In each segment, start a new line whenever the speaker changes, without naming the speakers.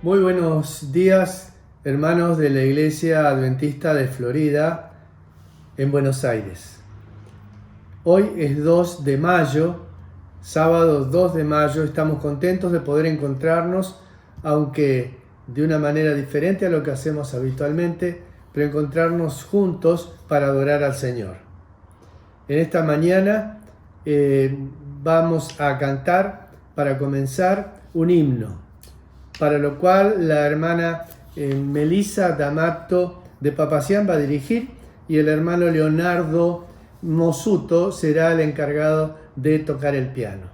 Muy buenos días, hermanos de la Iglesia Adventista de Florida, en Buenos Aires. Hoy es 2 de mayo, sábado 2 de mayo. Estamos contentos de poder encontrarnos, aunque de una manera diferente a lo que hacemos habitualmente, pero encontrarnos juntos para adorar al Señor. En esta mañana vamos a cantar, para comenzar, un himno, para lo cual la hermana Melissa D'Amato de Papacián va a dirigir y el hermano Leonardo Mosuto será el encargado de tocar el piano.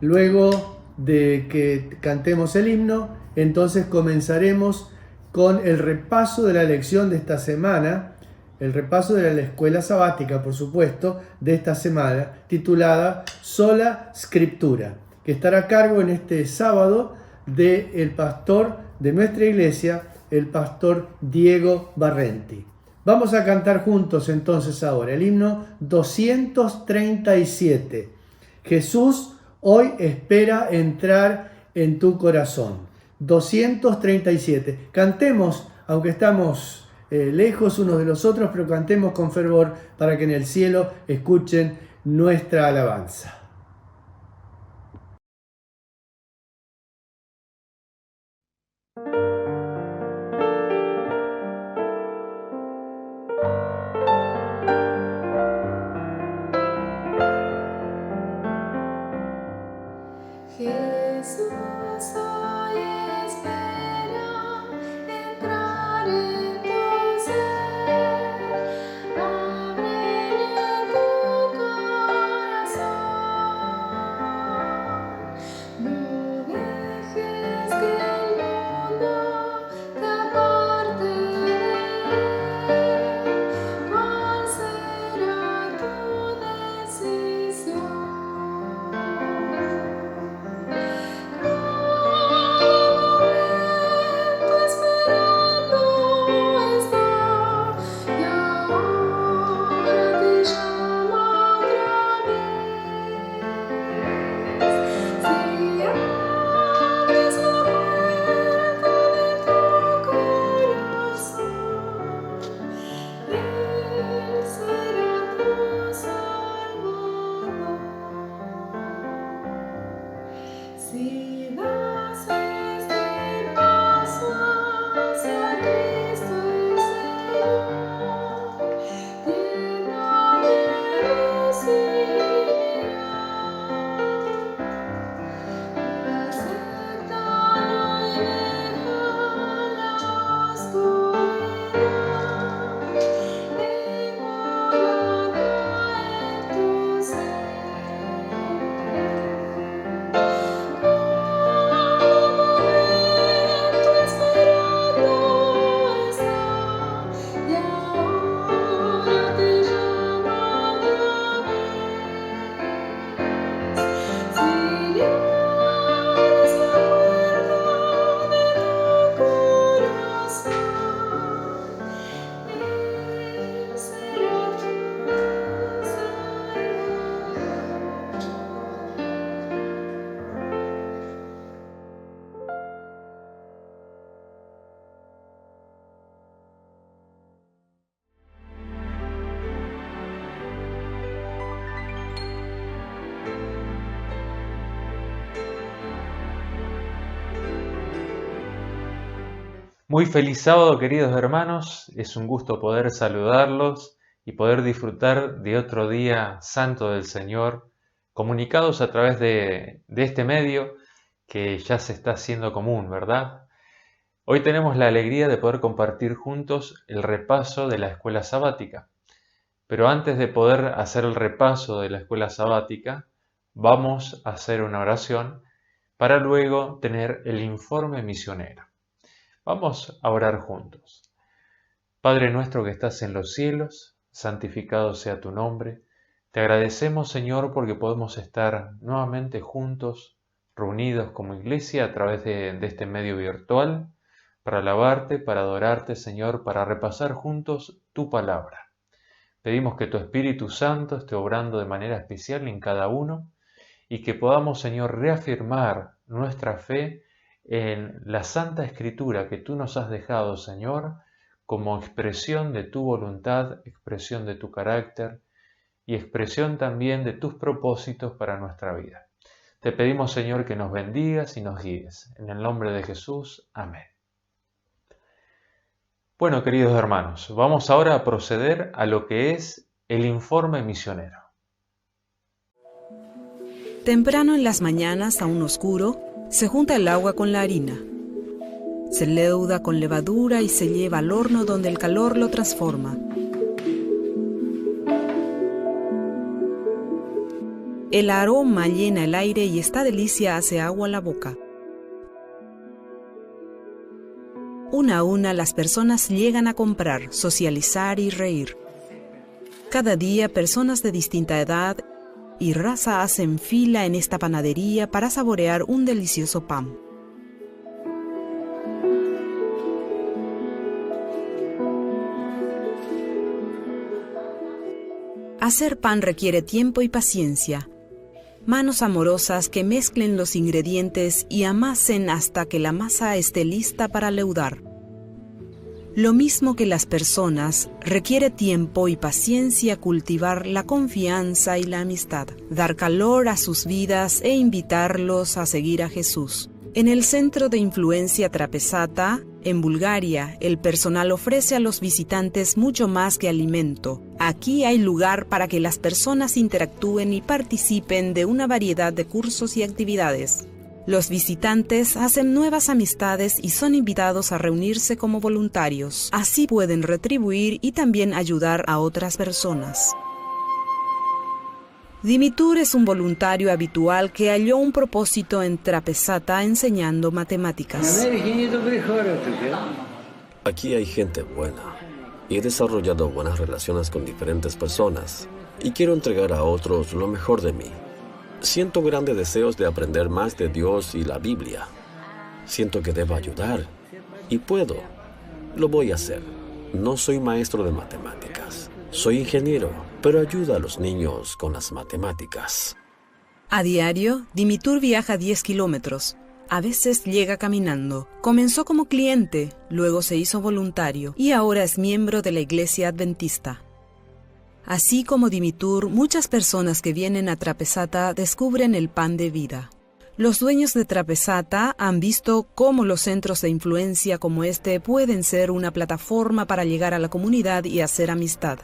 Luego de que cantemos el himno, entonces comenzaremos con el repaso de la lección de esta semana, el repaso de la escuela sabática, por supuesto, de esta semana, titulada Sola Scriptura, que estará a cargo en este sábado del pastor de nuestra iglesia, el pastor Diego Barrenti. Vamos a cantar juntos entonces ahora el himno 237. Jesús hoy espera entrar en tu corazón. 237. Cantemos, aunque estamos lejos unos de los otros, pero cantemos con fervor para que en el cielo escuchen nuestra alabanza.
Jesús hoy espera entrar en tu ser, ábrele tu corazón, no dejes que el mundo te aparte de él, ¿cuál será tu decisión? Si das este paso hacia Cristo el Señor, digno de recibirlo, acéptalo y deja la oscuridad y morará en tu ser.
Muy feliz sábado, queridos hermanos. Es un gusto poder saludarlos y poder disfrutar de otro día santo del Señor, comunicados a través de este medio que ya se está haciendo común, ¿verdad? Hoy tenemos la alegría de poder compartir juntos el repaso de la escuela sabática. Pero antes de poder hacer el repaso de la escuela sabática, vamos a hacer una oración para luego tener el informe misionero. Vamos a orar juntos. Padre nuestro que estás en los cielos, santificado sea tu nombre. Te agradecemos, Señor, porque podemos estar nuevamente juntos, reunidos como iglesia a través de este medio virtual, para alabarte, para adorarte, Señor, para repasar juntos tu palabra. Pedimos que tu Espíritu Santo esté obrando de manera especial en cada uno y que podamos, Señor, reafirmar nuestra fe en la Santa Escritura que tú nos has dejado, Señor, como expresión de tu voluntad, expresión de tu carácter y expresión también de tus propósitos para nuestra vida. Te pedimos, Señor, que nos bendigas y nos guíes. En el nombre de Jesús. Amén. Bueno, queridos hermanos, vamos ahora a proceder a lo que es el informe misionero.
Temprano en las mañanas, aún oscuro, se junta el agua con la harina. Se leuda con levadura y se lleva al horno donde el calor lo transforma. El aroma llena el aire y esta delicia hace agua a la boca. Una a una las personas llegan a comprar, socializar y reír. Cada día personas de distinta edad y raza hacen fila en esta panadería para saborear un delicioso pan. Hacer pan requiere tiempo y paciencia. Manos amorosas que mezclen los ingredientes y amasen hasta que la masa esté lista para leudar. Lo mismo que las personas, requiere tiempo y paciencia cultivar la confianza y la amistad, dar calor a sus vidas e invitarlos a seguir a Jesús. En el centro de influencia Trapezata, en Bulgaria, el personal ofrece a los visitantes mucho más que alimento. Aquí hay lugar para que las personas interactúen y participen de una variedad de cursos y actividades. Los visitantes hacen nuevas amistades y son invitados a reunirse como voluntarios. Así pueden retribuir y también ayudar a otras personas. Dimitur es un voluntario habitual que halló un propósito en Trapezata enseñando matemáticas.
Aquí hay gente buena. He desarrollado buenas relaciones con diferentes personas y quiero entregar a otros lo mejor de mí. Siento grandes deseos de aprender más de Dios y la Biblia. Siento que debo ayudar y puedo. Lo voy a hacer. No soy maestro de matemáticas. Soy ingeniero, pero ayuda a los niños con las matemáticas.
A diario, Dimitur viaja 10 kilómetros. A veces llega caminando. Comenzó como cliente, luego se hizo voluntario y ahora es miembro de la Iglesia Adventista. Así como Dimitur, muchas personas que vienen a Trapezata descubren el pan de vida. Los dueños de Trapezata han visto cómo los centros de influencia como este pueden ser una plataforma para llegar a la comunidad y hacer amistad.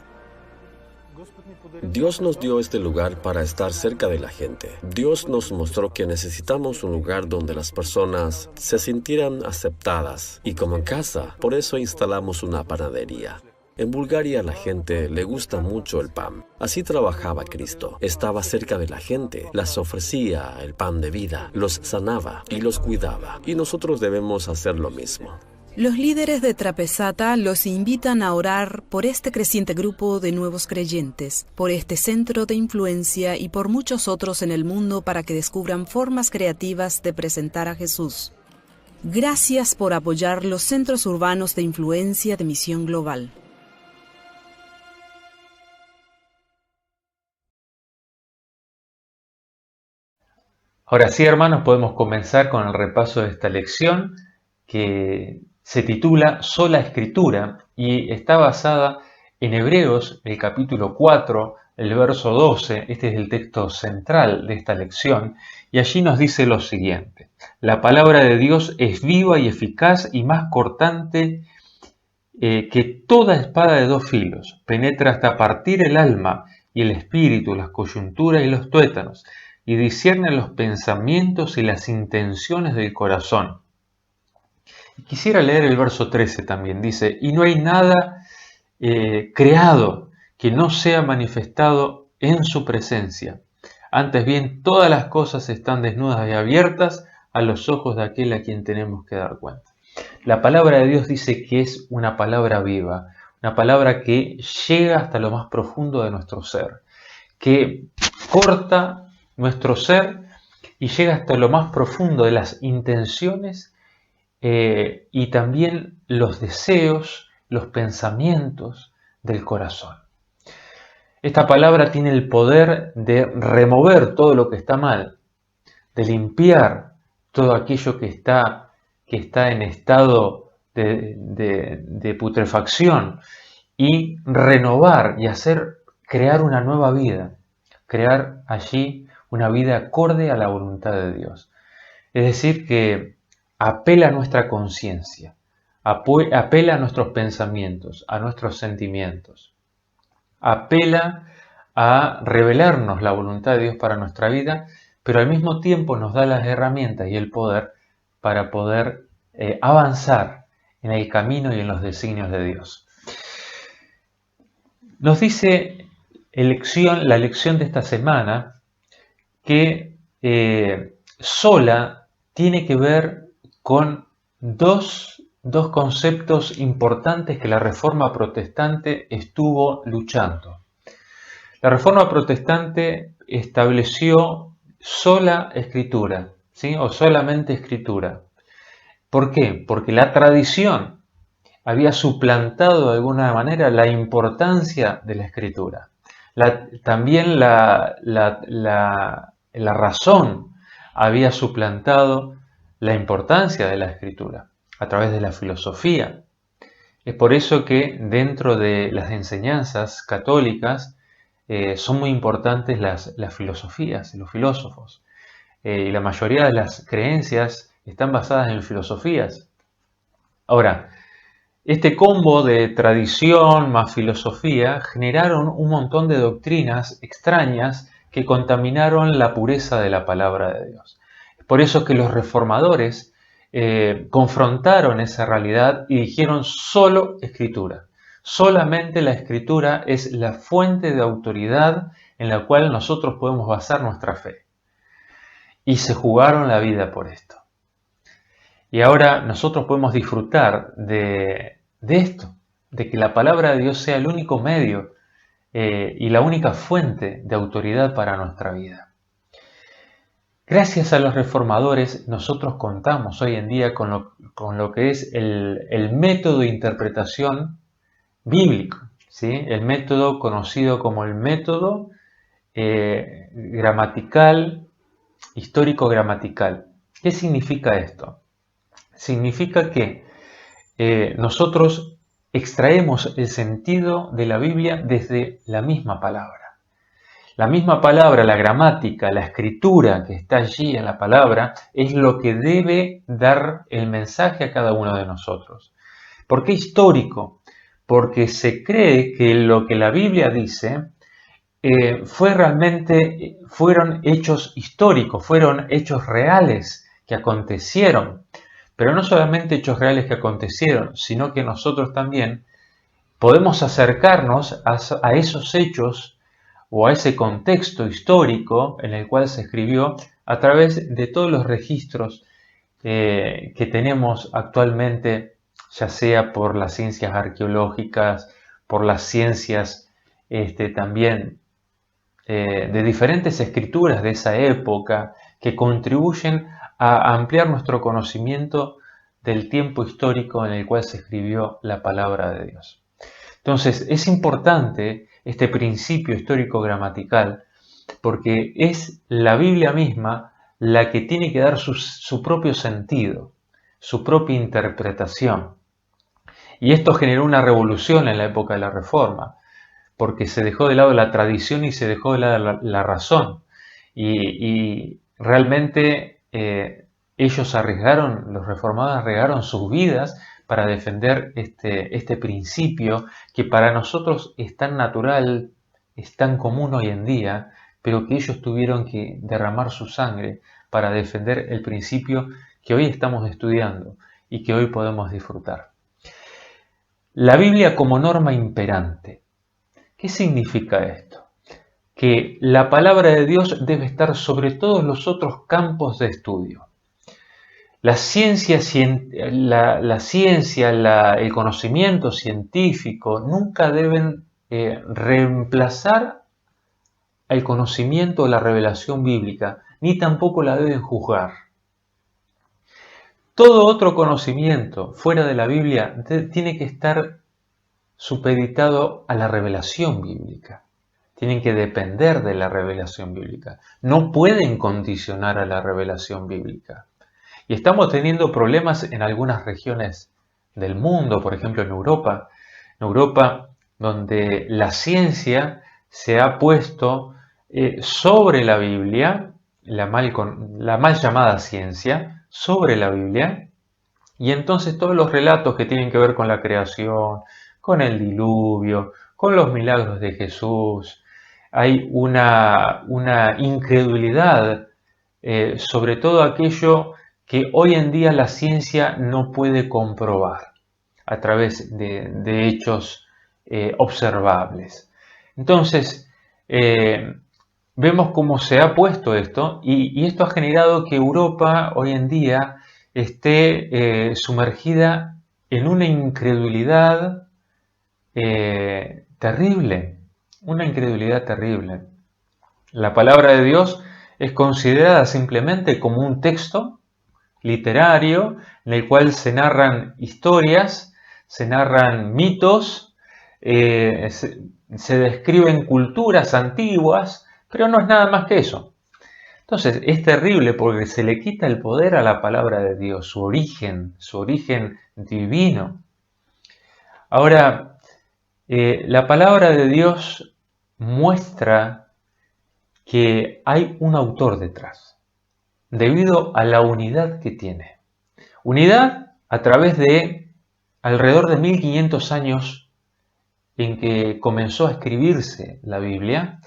Dios nos dio este lugar para estar cerca de la gente. Dios nos mostró que necesitamos un lugar donde las personas se sintieran aceptadas y como en casa. Por eso instalamos una panadería. En Bulgaria a la gente le gusta mucho el pan. Así trabajaba Cristo. Estaba cerca de la gente, las ofrecía el pan de vida, los sanaba y los cuidaba. Y nosotros debemos hacer lo mismo.
Los líderes de Trapezata los invitan a orar por este creciente grupo de nuevos creyentes, por este centro de influencia y por muchos otros en el mundo para que descubran formas creativas de presentar a Jesús. Gracias por apoyar los centros urbanos de influencia de Misión Global.
Ahora sí, hermanos, podemos comenzar con el repaso de esta lección que se titula Sola Escritura y está basada en Hebreos, el capítulo 4, el verso 12. Este es el texto central de esta lección y allí nos dice lo siguiente: la palabra de Dios es viva y eficaz y más cortante que toda espada de dos filos, penetra hasta partir el alma y el espíritu, las coyunturas y los tuétanos, y discierne los pensamientos y las intenciones del corazón. Y quisiera leer el verso 13 también. Dice, y no hay nada creado que no sea manifestado en su presencia. Antes bien, todas las cosas están desnudas y abiertas a los ojos de aquel a quien tenemos que dar cuenta. La palabra de Dios dice que es una palabra viva, una palabra que llega hasta lo más profundo de nuestro ser, que corta nuestro ser y llega hasta lo más profundo de las intenciones y también los deseos, los pensamientos del corazón. Esta palabra tiene el poder de remover todo lo que está mal, de limpiar todo aquello que está que está en estado de putrefacción y renovar y crear una nueva vida, crear allí una vida acorde a la voluntad de Dios. Es decir, que apela a nuestra conciencia, apela a nuestros pensamientos, a nuestros sentimientos, apela a revelarnos la voluntad de Dios para nuestra vida, pero al mismo tiempo nos da las herramientas y el poder para poder avanzar en el camino y en los designios de Dios. Nos dice la lección de esta semana que sola tiene que ver con dos conceptos importantes que la Reforma Protestante estuvo luchando. La Reforma Protestante estableció sola escritura, ¿sí? O solamente escritura. ¿Por qué? Porque la tradición había suplantado de alguna manera la importancia de la escritura. También la razón había suplantado la importancia de la escritura a través de la filosofía. Es por eso que dentro de las enseñanzas católicas son muy importantes las filosofías, los filósofos. Y la mayoría de las creencias están basadas en filosofías. Ahora, este combo de tradición más filosofía generaron un montón de doctrinas extrañas que contaminaron la pureza de la palabra de Dios. Es por eso que los reformadores confrontaron esa realidad y dijeron solo escritura. Solamente la escritura es la fuente de autoridad en la cual nosotros podemos basar nuestra fe. Y se jugaron la vida por esto. Y ahora nosotros podemos disfrutar de esto, de que la palabra de Dios sea el único medio y la única fuente de autoridad para nuestra vida. Gracias a los reformadores, nosotros contamos hoy en día con lo que es el método de interpretación bíblico, ¿sí? El método conocido como el método gramatical, histórico-gramatical. ¿Qué significa esto? Significa que nosotros extraemos el sentido de la Biblia desde la misma palabra. La misma palabra, la gramática, la escritura que está allí en la palabra es lo que debe dar el mensaje a cada uno de nosotros. ¿Por qué histórico? Porque se cree que lo que la Biblia dice fueron hechos históricos, fueron hechos reales que acontecieron. Pero no solamente hechos reales que acontecieron, sino que nosotros también podemos acercarnos a esos hechos o a ese contexto histórico en el cual se escribió a través de todos los registros que tenemos actualmente, ya sea por las ciencias arqueológicas, por las ciencias también de diferentes escrituras de esa época que contribuyen a ampliar nuestro conocimiento del tiempo histórico en el cual se escribió la palabra de Dios. Entonces, es importante este principio histórico-gramatical porque es la Biblia misma la que tiene que dar su propio sentido, su propia interpretación. Y esto generó una revolución en la época de la Reforma, porque se dejó de lado la tradición y se dejó de lado la razón. Y realmente ellos los reformados arriesgaron sus vidas para defender este principio que para nosotros es tan natural, es tan común hoy en día, pero que ellos tuvieron que derramar su sangre para defender el principio que hoy estamos estudiando y que hoy podemos disfrutar. La Biblia como norma imperante. ¿Qué significa esto? Que la palabra de Dios debe estar sobre todos los otros campos de estudio. La ciencia, el conocimiento científico nunca deben reemplazar el conocimiento o la revelación bíblica, ni tampoco la deben juzgar. Todo otro conocimiento fuera de la Biblia tiene que estar supeditado a la revelación bíblica. Tienen que depender de la revelación bíblica. No pueden condicionar a la revelación bíblica. Y estamos teniendo problemas en algunas regiones del mundo, por ejemplo en Europa. En Europa, donde la ciencia se ha puesto sobre la Biblia, la mal llamada ciencia, sobre la Biblia, y entonces todos los relatos que tienen que ver con la creación, con el diluvio, con los milagros de Jesús, hay una incredulidad sobre todo aquello que hoy en día la ciencia no puede comprobar a través de hechos observables. Entonces, vemos cómo se ha puesto esto y esto ha generado que Europa hoy en día esté sumergida en una incredulidad terrible, una incredulidad terrible. La palabra de Dios es considerada simplemente como un texto literario en el cual se narran historias, se narran mitos, se describen culturas antiguas, pero no es nada más que eso. Entonces es terrible porque se le quita el poder a la palabra de Dios, su origen divino. Ahora, la palabra de Dios muestra que hay un autor detrás, debido a la unidad que tiene. Unidad a través de alrededor de 1500 años en que comenzó a escribirse la Biblia,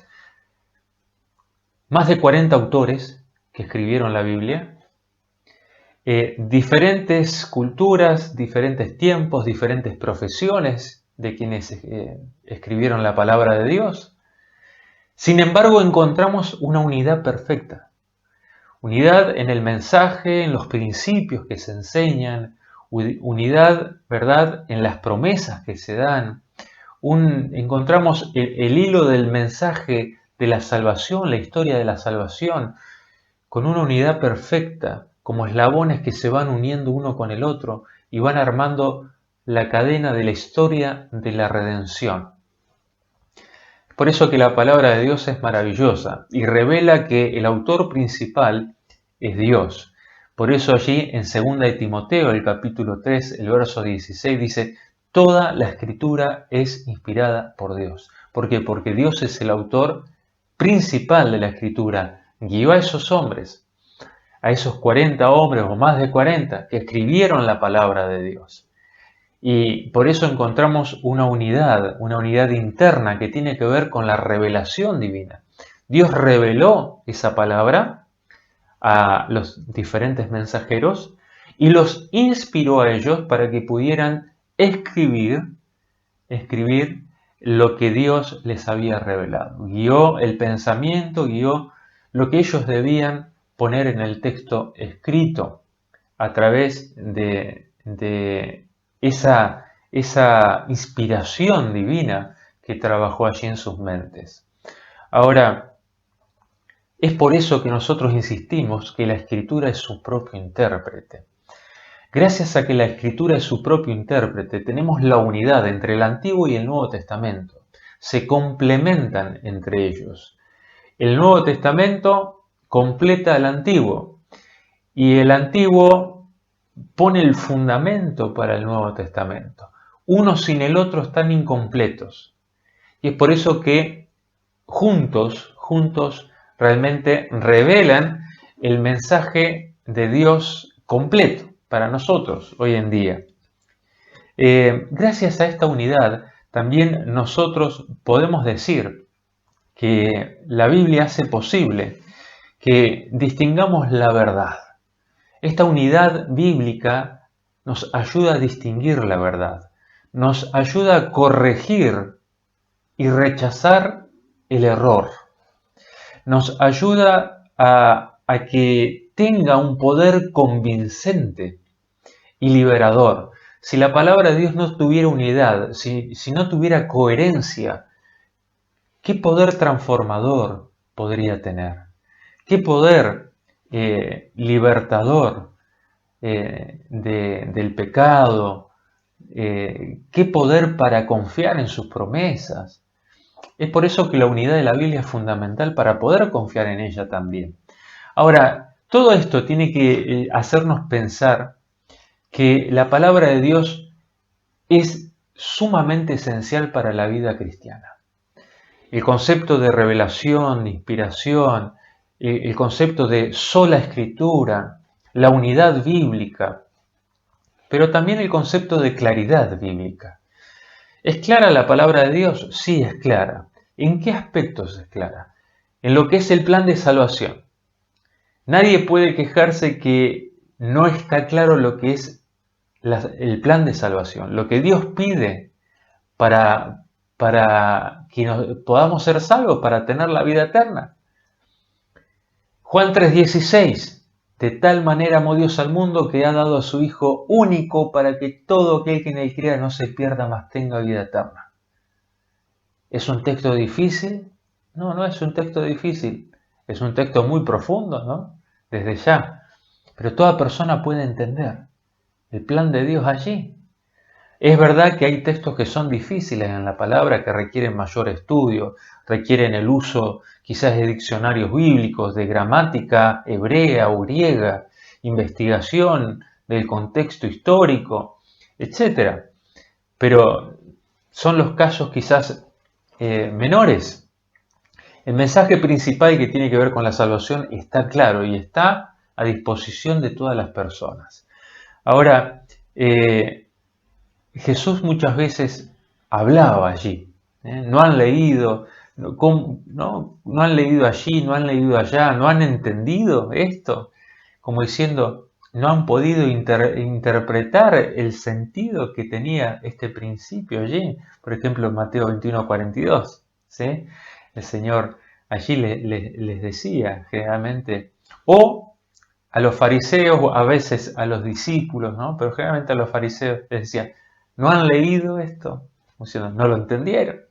más de 40 autores que escribieron la Biblia, diferentes culturas, diferentes tiempos, diferentes profesiones de quienes escribieron la palabra de Dios. Sin embargo, encontramos una unidad perfecta. Unidad en el mensaje, en los principios que se enseñan, unidad, ¿verdad?, en las promesas que se dan. Encontramos el hilo del mensaje de la salvación, la historia de la salvación, con una unidad perfecta, como eslabones que se van uniendo uno con el otro y van armando la cadena de la historia de la redención. Por eso que la palabra de Dios es maravillosa y revela que el autor principal es Dios. Por eso allí en 2 de Timoteo, el capítulo 3, el verso 16 dice: toda la escritura es inspirada por Dios. ¿Por qué? Porque Dios es el autor principal de la escritura. Guió a esos hombres, a esos 40 hombres o más de 40 que escribieron la palabra de Dios. Y por eso encontramos una unidad interna que tiene que ver con la revelación divina. Dios reveló esa palabra a los diferentes mensajeros y los inspiró a ellos para que pudieran escribir lo que Dios les había revelado. Guió el pensamiento, guió lo que ellos debían poner en el texto escrito a través de esa inspiración divina que trabajó allí en sus mentes. Ahora, es por eso que nosotros insistimos que la Escritura es su propio intérprete. Gracias a que la Escritura es su propio intérprete, tenemos la unidad entre el Antiguo y el Nuevo Testamento. Se complementan entre ellos. El Nuevo Testamento completa el Antiguo y el Antiguo pone el fundamento para el Nuevo Testamento. Uno sin el otro están incompletos. Y es por eso que juntos realmente revelan el mensaje de Dios completo para nosotros hoy en día. Gracias a esta unidad, también nosotros podemos decir que la Biblia hace posible que distingamos la verdad. Esta unidad bíblica nos ayuda a distinguir la verdad, nos ayuda a corregir y rechazar el error, nos ayuda a que tenga un poder convincente y liberador. Si la palabra de Dios no tuviera unidad, si no tuviera coherencia, ¿qué poder transformador podría tener? ¿Qué poder libertador del pecado? ¿Qué poder para confiar en sus promesas? Es por eso que la unidad de la Biblia es fundamental para poder confiar en ella también. Ahora, Todo esto tiene que hacernos pensar que la palabra de Dios es sumamente esencial para la vida cristiana. El concepto de revelación, de inspiración, el concepto de sola escritura, la unidad bíblica, pero también el concepto de claridad bíblica. ¿Es clara la palabra de Dios? Sí, es clara. ¿En qué aspectos es clara? En lo que es el plan de salvación. Nadie puede quejarse que no está claro lo que es el plan de salvación, lo que Dios pide para que podamos ser salvos, para tener la vida eterna. Juan 3:16, de tal manera amó Dios al mundo que ha dado a su Hijo único para que todo aquel que en él crea no se pierda, mas tenga vida eterna. ¿Es un texto difícil? No, no es un texto difícil. Es un texto muy profundo, ¿no? Desde ya. Pero toda persona puede entender el plan de Dios allí. Es verdad que hay textos que son difíciles en la palabra, que requieren mayor estudio, requieren el uso quizás de diccionarios bíblicos, de gramática hebrea o griega, investigación del contexto histórico, etc. Pero son los casos quizás menores. El mensaje principal que tiene que ver con la salvación está claro y está a disposición de todas las personas. Ahora, Jesús muchas veces hablaba allí. No han leído, no han leído allí, no han leído allá, no han entendido esto, como diciendo, no han podido interpretar el sentido que tenía este principio allí. Por ejemplo, en Mateo 21:42, ¿sí? El Señor allí les decía generalmente, o a los fariseos, a veces a los discípulos, ¿no? Pero generalmente a los fariseos les decía, ¿no han leído esto? No lo entendieron.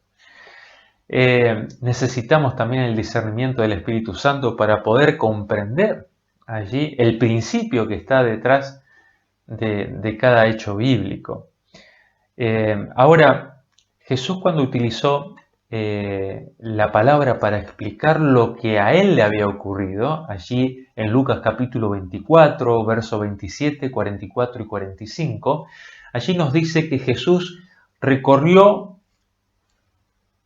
Necesitamos también el discernimiento del Espíritu Santo para poder comprender allí el principio que está detrás de cada hecho bíblico. Ahora, Jesús cuando utilizó la palabra para explicar lo que a él le había ocurrido, allí en Lucas capítulo 24, verso 27, 44 y 45, allí nos dice que Jesús recorrió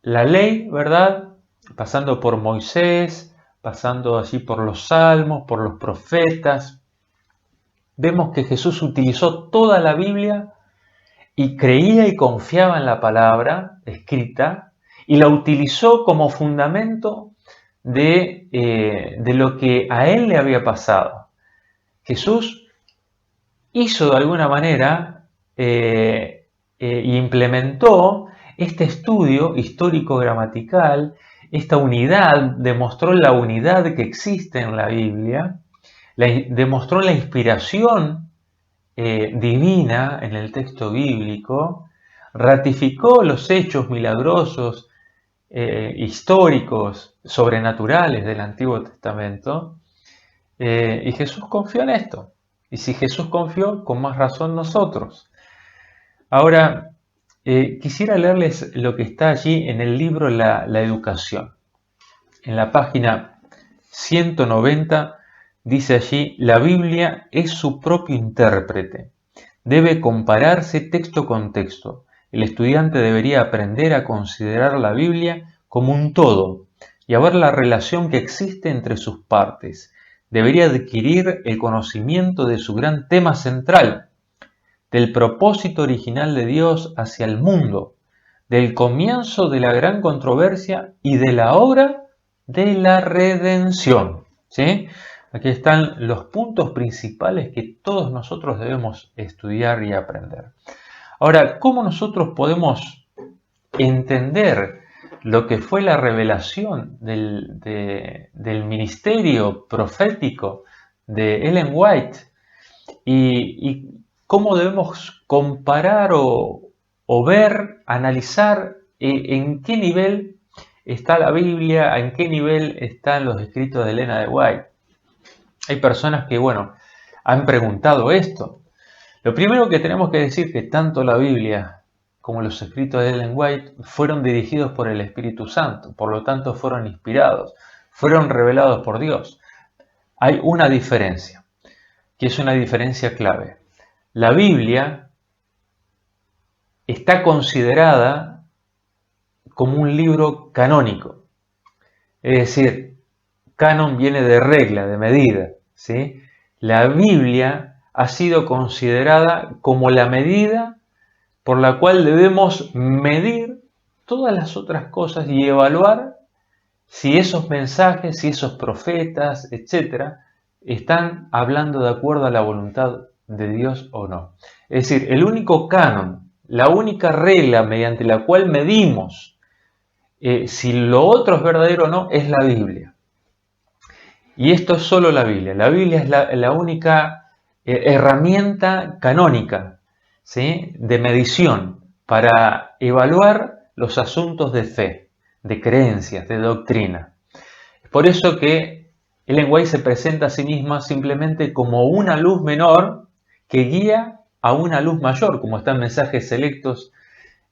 la ley, ¿verdad? Pasando por Moisés, pasando allí por los salmos, por los profetas. Vemos que Jesús utilizó toda la Biblia y creía y confiaba en la palabra escrita y la utilizó como fundamento de lo que a él le había pasado. Jesús hizo de alguna manera y implementó este estudio histórico-gramatical, esta unidad, demostró la unidad que existe en la Biblia, demostró la inspiración divina en el texto bíblico, ratificó los hechos milagrosos, históricos, sobrenaturales del Antiguo Testamento, y Jesús confió en esto. Y si Jesús confió, con más razón nosotros. Ahora, quisiera leerles lo que está allí en el libro La Educación. En la página 190 dice allí, la Biblia es su propio intérprete. Debe compararse texto con texto. El estudiante debería aprender a considerar la Biblia como un todo y a ver la relación que existe entre sus partes. Debería adquirir el conocimiento de su gran tema central, del propósito original de Dios hacia el mundo, del comienzo de la gran controversia y de la obra de la redención. ¿Sí? Aquí están los puntos principales que todos nosotros debemos estudiar y aprender. Ahora, ¿cómo nosotros podemos entender lo que fue la revelación del ministerio profético de Ellen White y cómo debemos comparar o ver, analizar en qué nivel está la Biblia, en qué nivel están los escritos de Elena de White? Hay personas que, han preguntado esto. Lo primero que tenemos que decir es que tanto la Biblia como los escritos de Ellen White fueron dirigidos por el Espíritu Santo, por lo tanto fueron inspirados, fueron revelados por Dios. hay una diferencia, que es una diferencia clave. La Biblia está considerada como un libro canónico. Es decir, canon viene de regla, de medida, ¿sí? La Biblia ha sido considerada como la medida por la cual debemos medir todas las otras cosas y evaluar si esos mensajes, si esos profetas, etcétera, están hablando de acuerdo a la voluntad de Dios o no. Es decir, el único canon, la única regla mediante la cual medimos si lo otro es verdadero o no, es la Biblia. Y esto es solo la Biblia. La Biblia es la única herramienta canónica, ¿sí?, de medición para evaluar los asuntos de fe, de creencias, de doctrina. Es por eso que Ellen White se presenta a sí misma simplemente como una luz menor que guía a una luz mayor, como está en Mensajes Selectos,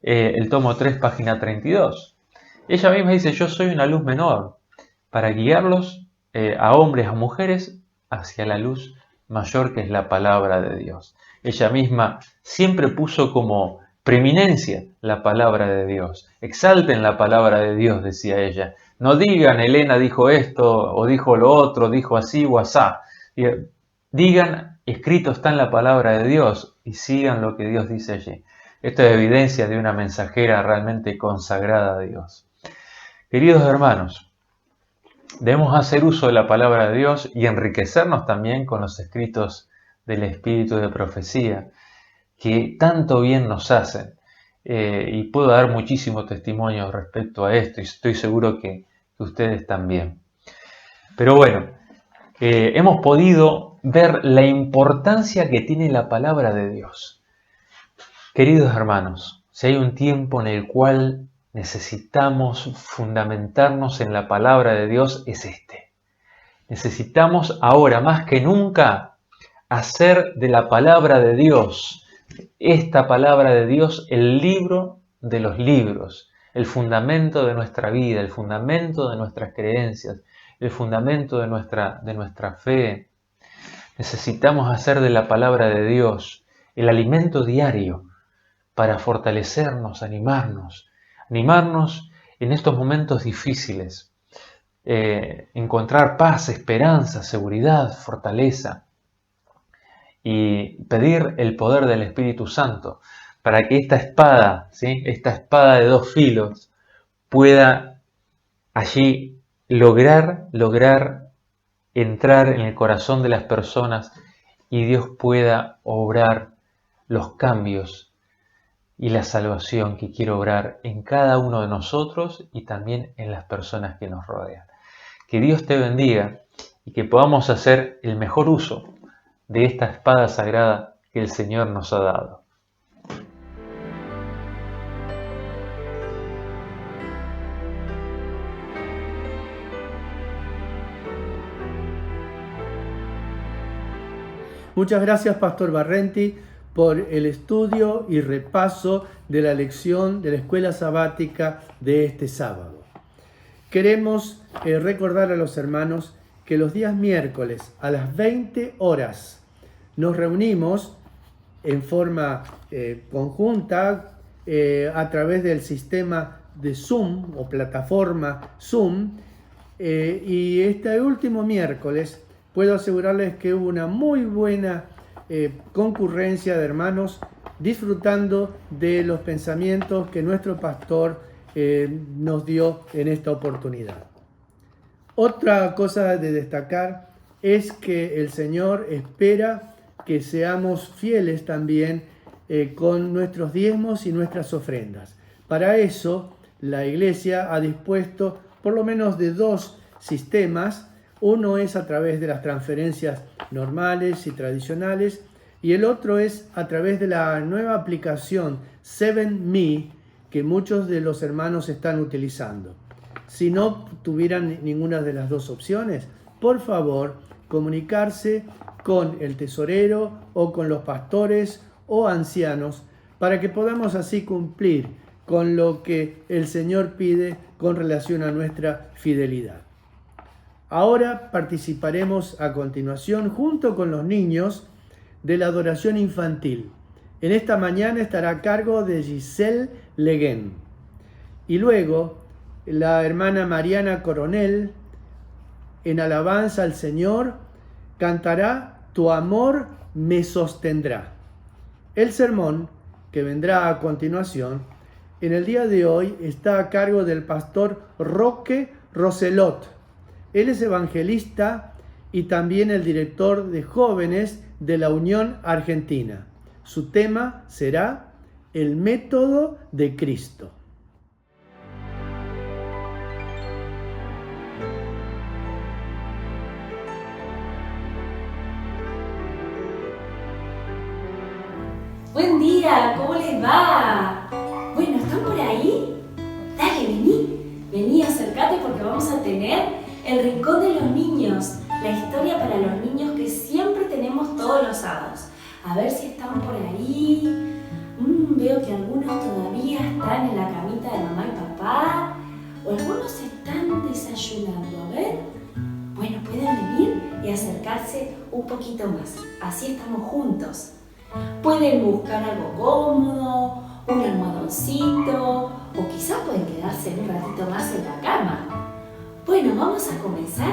el tomo 3, página 32. Ella misma dice: yo soy una luz menor para guiarlos a hombres, a mujeres, hacia la luz mayor que es la palabra de Dios. Ella misma siempre puso como preeminencia la palabra de Dios. Exalten la palabra de Dios, decía ella. No digan, Elena dijo esto, o dijo lo otro, dijo así o asá. Digan, escrito está en la palabra de Dios, y sigan lo que Dios dice allí. Esto es evidencia de una mensajera realmente consagrada a Dios. Queridos hermanos, debemos hacer uso de la palabra de Dios y enriquecernos también con los escritos del Espíritu de profecía, que tanto bien nos hacen. Y puedo dar muchísimo testimonio respecto a esto, y estoy seguro que ustedes también. Pero bueno, hemos podido ver la importancia que tiene la palabra de Dios. Queridos hermanos, si hay un tiempo en el cual necesitamos fundamentarnos en la palabra de Dios, es este. Necesitamos ahora más que nunca hacer de la palabra de Dios, esta palabra de Dios, el libro de los libros, el fundamento de nuestra vida, el fundamento de nuestras creencias, el fundamento de nuestra fe. Necesitamos hacer de la palabra de Dios el alimento diario para fortalecernos, animarnos en estos momentos difíciles, encontrar paz, esperanza, seguridad, fortaleza, y pedir el poder del Espíritu Santo para que esta espada, ¿sí?, esta espada de dos filos, pueda allí lograr entrar en el corazón de las personas y Dios pueda obrar los cambios y la salvación que quiere obrar en cada uno de nosotros y también en las personas que nos rodean. Que Dios te bendiga y que podamos hacer el mejor uso de esta espada sagrada que el Señor nos ha dado.
Muchas gracias, Pastor Barrenti, por el estudio y repaso de la lección de la escuela sabática de este sábado. Queremos recordar a los hermanos que los días miércoles a las 20 horas nos reunimos en forma conjunta a través del sistema de Zoom o plataforma Zoom, y este último miércoles puedo asegurarles que hubo una muy buena concurrencia de hermanos disfrutando de los pensamientos que nuestro pastor nos dio en esta oportunidad. Otra cosa de destacar es que el Señor espera que seamos fieles también con nuestros diezmos y nuestras ofrendas. Para eso, la Iglesia ha dispuesto por lo menos de dos sistemas. Uno es a través de las transferencias normales y tradicionales, y el otro es a través de la nueva aplicación 7Me que muchos de los hermanos están utilizando. Si no tuvieran ninguna de las dos opciones, por favor, comunicarse con el tesorero o con los pastores o ancianos para que podamos así cumplir con lo que el Señor pide con relación a nuestra fidelidad. Ahora participaremos a continuación junto con los niños de la adoración infantil. En esta mañana estará a cargo de Giselle Leguén. Y luego la hermana Mariana Coronel, en alabanza al Señor, cantará Tu amor me sostendrá. El sermón que vendrá a continuación, en el día de hoy, está a cargo del pastor Roque Roselot. Él es evangelista y también el director de jóvenes de la Unión Argentina. Su tema será el método de Cristo.
Buen día, ¿cómo les va? Bueno, ¿están por ahí? Dale, vení, acércate porque vamos a tener el rincón de los niños, la historia para los niños que siempre tenemos todos los sábados. A ver si están por ahí. Veo que algunos todavía están en la camita de mamá y papá, o algunos están desayunando. A ver, bueno, pueden venir y acercarse un poquito más, así estamos juntos. Pueden buscar algo cómodo, un almohadoncito, o quizás pueden quedarse un ratito más en la cama. Bueno, vamos a comenzar.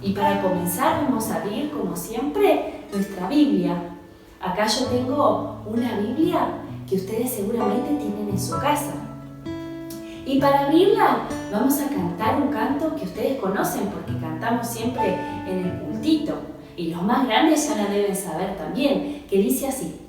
Y para comenzar vamos a abrir, como siempre, nuestra Biblia. Acá yo tengo una Biblia que ustedes seguramente tienen en su casa. Y para abrirla vamos a cantar un canto que ustedes conocen porque cantamos siempre en el cultito. Y los más grandes ya la deben saber también, que dice así.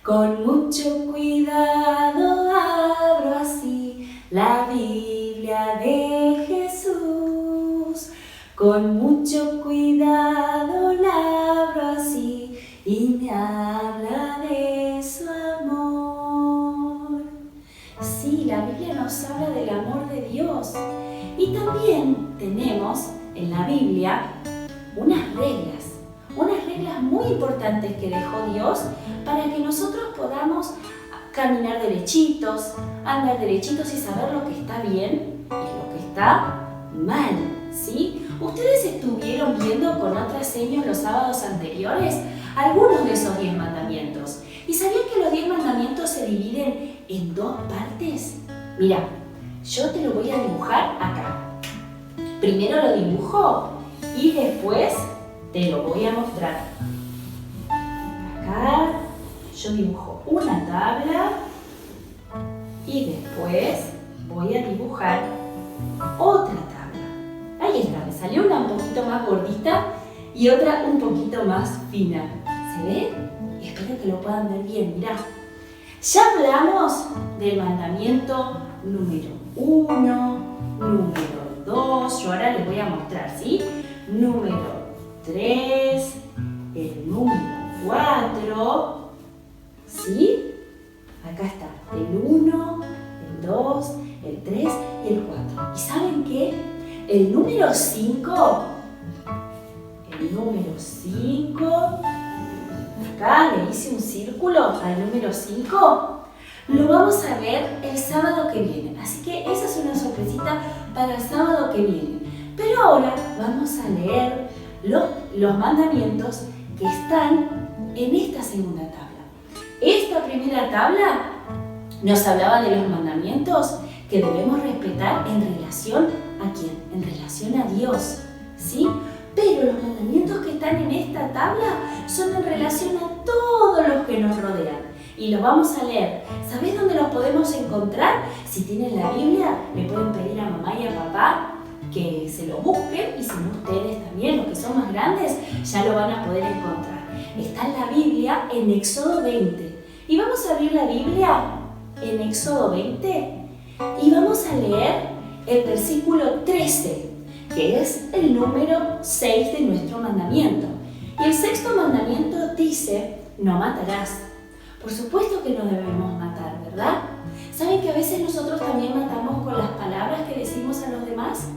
Con mucho cuidado abro así la Biblia de Jesús. Con mucho cuidado la abro así y me habla de su amor. Sí, la Biblia nos habla del amor de Dios. Y también tenemos en la Biblia unas reglas muy importantes que dejó Dios para que nosotros podamos caminar derechitos, andar derechitos y saber lo que está bien y lo que está mal, ¿sí? Ustedes estuvieron viendo con otras señas los sábados anteriores algunos de esos 10 mandamientos. ¿Y sabían que los 10 mandamientos se dividen en 2 partes? Mira, yo te lo voy a dibujar acá. Primero lo dibujo y después te lo voy a mostrar. Acá yo dibujo una tabla y después voy a dibujar otra tabla. Ahí está, me salió una un poquito más gordita y otra un poquito más fina. ¿Se ve? Y espero que lo puedan ver bien, mirá. Ya hablamos del mandamiento número 1, número 2, yo ahora les voy a mostrar, ¿sí? Número 3, el número 4, ¿sí? Acá está el 1, el 2, el 3 y el 4. ¿Y saben qué? El número 5, acá le hice un círculo al número 5, lo vamos a ver el sábado que viene. Así que esa es una sorpresita para el sábado que viene. Pero ahora vamos a leer los mandamientos que están en esta segunda tabla. Esta primera tabla nos hablaba de los mandamientos que debemos respetar en relación a quién, en relación a Dios, ¿sí? Pero los mandamientos que están en esta tabla son en relación a todos los que nos rodean. Y los vamos a leer. ¿Sabés dónde los podemos encontrar? Si tienen la Biblia, le pueden pedir a mamá y a papá que se lo busquen, y si no, ustedes también, los que son más grandes, ya lo van a poder encontrar. Está en la Biblia en Éxodo 20. Y vamos a abrir la Biblia en Éxodo 20 y vamos a leer el versículo 13, que es el número 6 de nuestro mandamiento. Y el sexto mandamiento dice, no matarás. Por supuesto que no debemos matar, ¿verdad? ¿Saben que a veces nosotros también matamos con las palabras que decimos a los demás?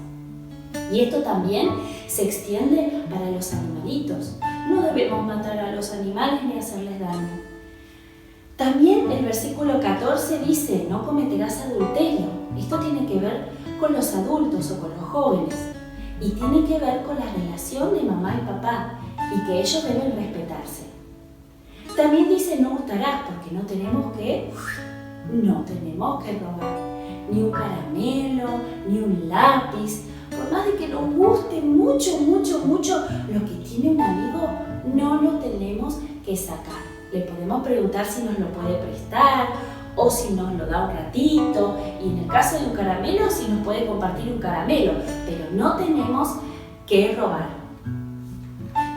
Y esto también se extiende para los animalitos. No debemos matar a los animales ni hacerles daño. También el versículo 14 dice, no cometerás adulterio. Esto tiene que ver con los adultos o con los jóvenes. y tiene que ver con la relación de mamá y papá y que ellos deben respetarse. También dice no hurtarás porque no tenemos que robar ni un caramelo, ni un lápiz. Por más de que nos guste mucho lo que tiene un amigo, no lo tenemos que sacar. Le podemos preguntar si nos lo puede prestar o si nos lo da un ratito, y en el caso de un caramelo, si nos puede compartir un caramelo, pero no tenemos que robar.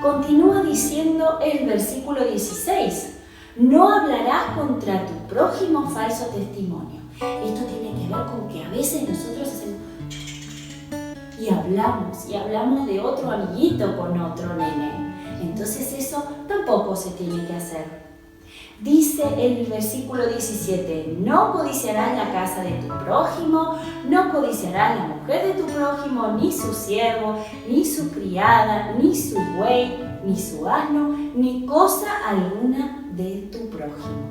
Continúa diciendo el versículo 16, no hablarás contra tu prójimo falso testimonio. Esto tiene que ver con que a veces nosotros hacemos y hablamos de otro amiguito con otro nene. Entonces eso tampoco se tiene que hacer. Dice el versículo 17, no codiciarás la casa de tu prójimo, no codiciarás la mujer de tu prójimo, ni su siervo, ni su criada, ni su buey, ni su asno, ni cosa alguna de tu prójimo.